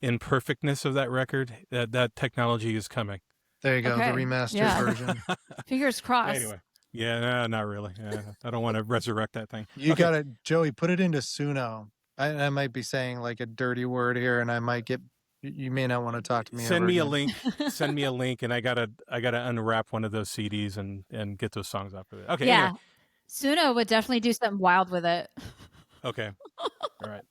imperfectness of that record, that technology is coming. There you go. Okay. The remastered Yeah. version. Fingers crossed. Anyway, yeah, no, not really. I don't want to resurrect that thing. You Okay. got it, Joey. Put it into Suno. I might be saying like a dirty word here, and I might get. You may not want to talk to me. Send ever me a again. link. Send me a link, and I gotta unwrap one of those CDs and get those songs off of it. Okay. Yeah. Anyway. Suno would definitely do something wild with it. Okay. All right.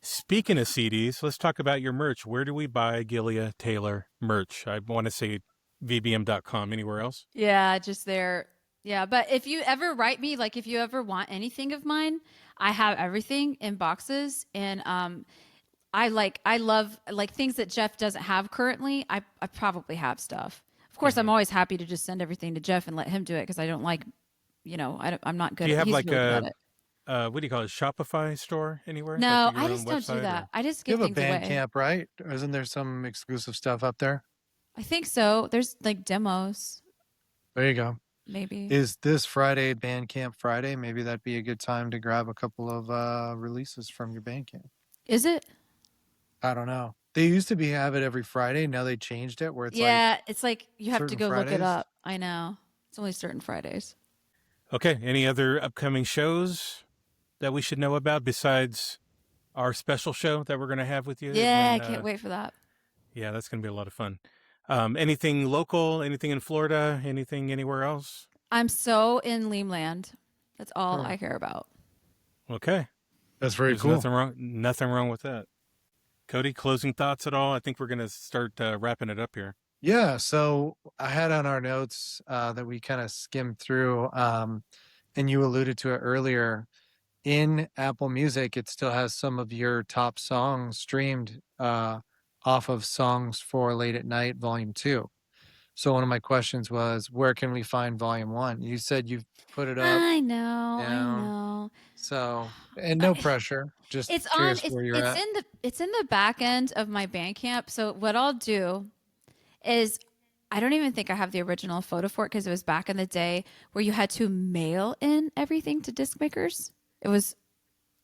Speaking of CDs, let's talk about your merch. Where do we buy Gileah Taylor merch? I want to say vbm.com. Anywhere else? Yeah, just there. Yeah, but if you ever write me, like if you ever want anything of mine, I have everything in boxes, and I love like things that Jeff doesn't have currently. I probably have stuff. Of course, I'm always happy to just send everything to Jeff and let him do it because I don't like, I'm not good. Do you have he's like really good at it. what do you call it? Shopify store anywhere? No, Like your I own just don't do website, that. or- I just You give have a things away. Bandcamp, right? Or isn't there some exclusive stuff up there? I think so. There's like demos, There you go. maybe. Is this Friday Bandcamp Friday? Maybe that'd be a good time to grab a couple of releases from your Bandcamp. Is it? I don't know. They used to have it every Friday. Now they changed it where it's like It's like you have to certain go look it Fridays? up. I know. It's only certain Fridays. Okay. Any other upcoming shows that we should know about besides our special show that we're going to have with you? Yeah, when, I can't wait for that. Yeah, that's going to be a lot of fun. Anything local? Anything in Florida? Anything anywhere else? I'm so in Leem land. That's all Sure. I care about. Okay. that's very There's cool. Nothing wrong with that. Cody, closing thoughts at all? I think we're going to start wrapping it up here. Yeah, so I had on our notes that we kind of skimmed through, and you alluded to it earlier. In Apple Music, it still has some of your top songs streamed off of Songs for Late at Night, Volume 2. So one of my questions was, where can we find Volume 1? You said you've put it up. I know. down. So, and no pressure. Just curious where you're at. It's in the back end of my Bandcamp. So what I'll do is I don't even think I have the original photo for it because it was back in the day where you had to mail in everything to disc makers. It was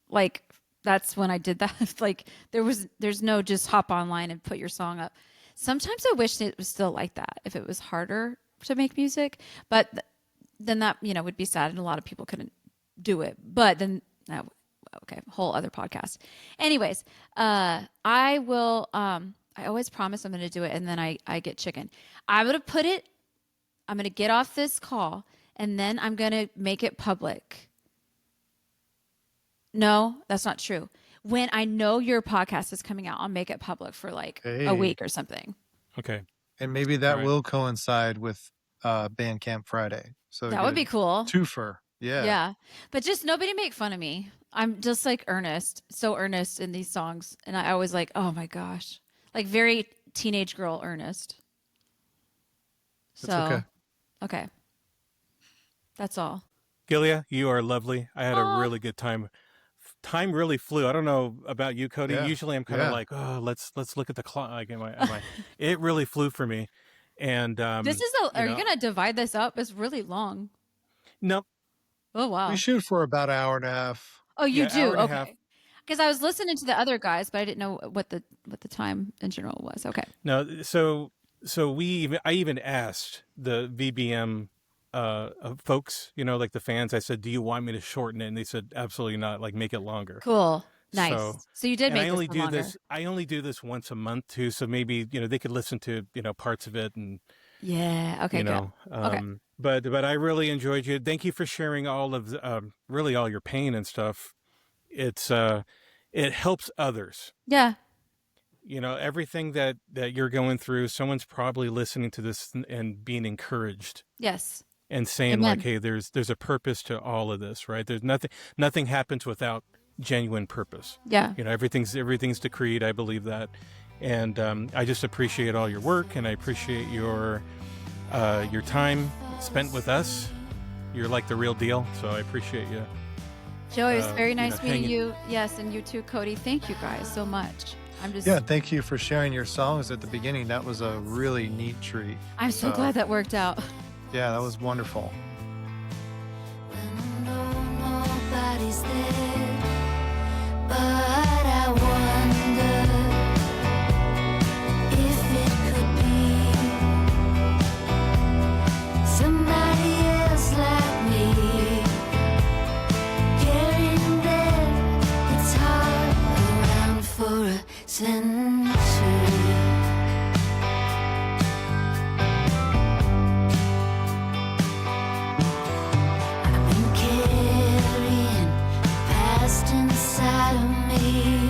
like that's when I did that. Like there's no just hop online and put your song up. Sometimes I wish it was still like that if it was harder to make music, but then that would be sad and a lot of people couldn't do it. But then okay, whole other podcast. Anyways, I will I always promise I'm going to do it and then I get chicken. I'm going to get off this call and then I'm going to make it public. No, that's not true. When I know your podcast is coming out, I'll make it public for like a week or something. Okay. And maybe that Right. will coincide with Bandcamp Friday. So That would be cool. Twofer. Yeah. Yeah. But just nobody make fun of me. I'm just like earnest, so earnest in these songs. And I always like, oh my gosh, like very teenage girl earnest. That's So, okay. okay. That's all. Gileah, you are lovely. I had Aw. a really good time. Time really flew. I don't know about you, Cody. Yeah. Usually I'm kind of Yeah. like, oh, let's look at the clock. Like, it really flew for me. And Are you going to divide this up? It's really long. Nope. Oh, wow. We shoot for about an hour and a half. Oh, you Yeah, do? hour and a half. Okay. Because I was listening to the other guys, but I didn't know what the time in general was. Okay. No, so I even asked the VBM folks, like the fans. I said, "Do you want me to shorten it?" And they said, "Absolutely not. Like, make it longer." Cool. Nice. So you did And make I only this do one longer. this. I only do this once a month too. So maybe they could listen to parts of it and Yeah. Okay. Good. Okay. But I really enjoyed you. Thank you for sharing all of really all your pain and stuff. It's it helps others. Yeah. You know, everything that you're going through, someone's probably listening to this and being encouraged Yes. and saying Amen. like, hey, there's a purpose to all of this, right? There's nothing happens without genuine purpose. Yeah. You know, everything's decreed. I believe that. And I just appreciate all your work, and I appreciate your time spent with us. You're like the real deal, so I appreciate you. Joey, it was very nice meeting hanging- you. Yes, and you too, Cody. Thank you guys so much. Yeah, thank you for sharing your songs at the beginning. That was a really neat treat. I'm so glad that worked out. Yeah, that was wonderful. When I know nobody's there, but I wonder if it could be somebody else like me, carrying their guitar around for a century. I've been carrying past inside of me.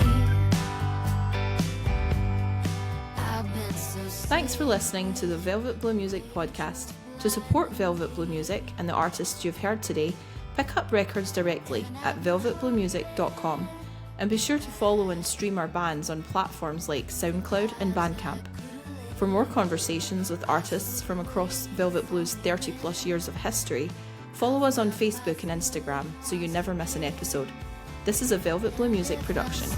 I've been so Thanks for listening to the Velvet Blue Music podcast. To support Velvet Blue Music and the artists you've heard today, pick up records directly at velvetbluemusic.com, and be sure to follow and stream our bands on platforms like SoundCloud and Bandcamp. For more conversations with artists from across Velvet Blue's 30 plus years of history, follow us on Facebook and Instagram so you never miss an episode. This is a Velvet Blue Music production.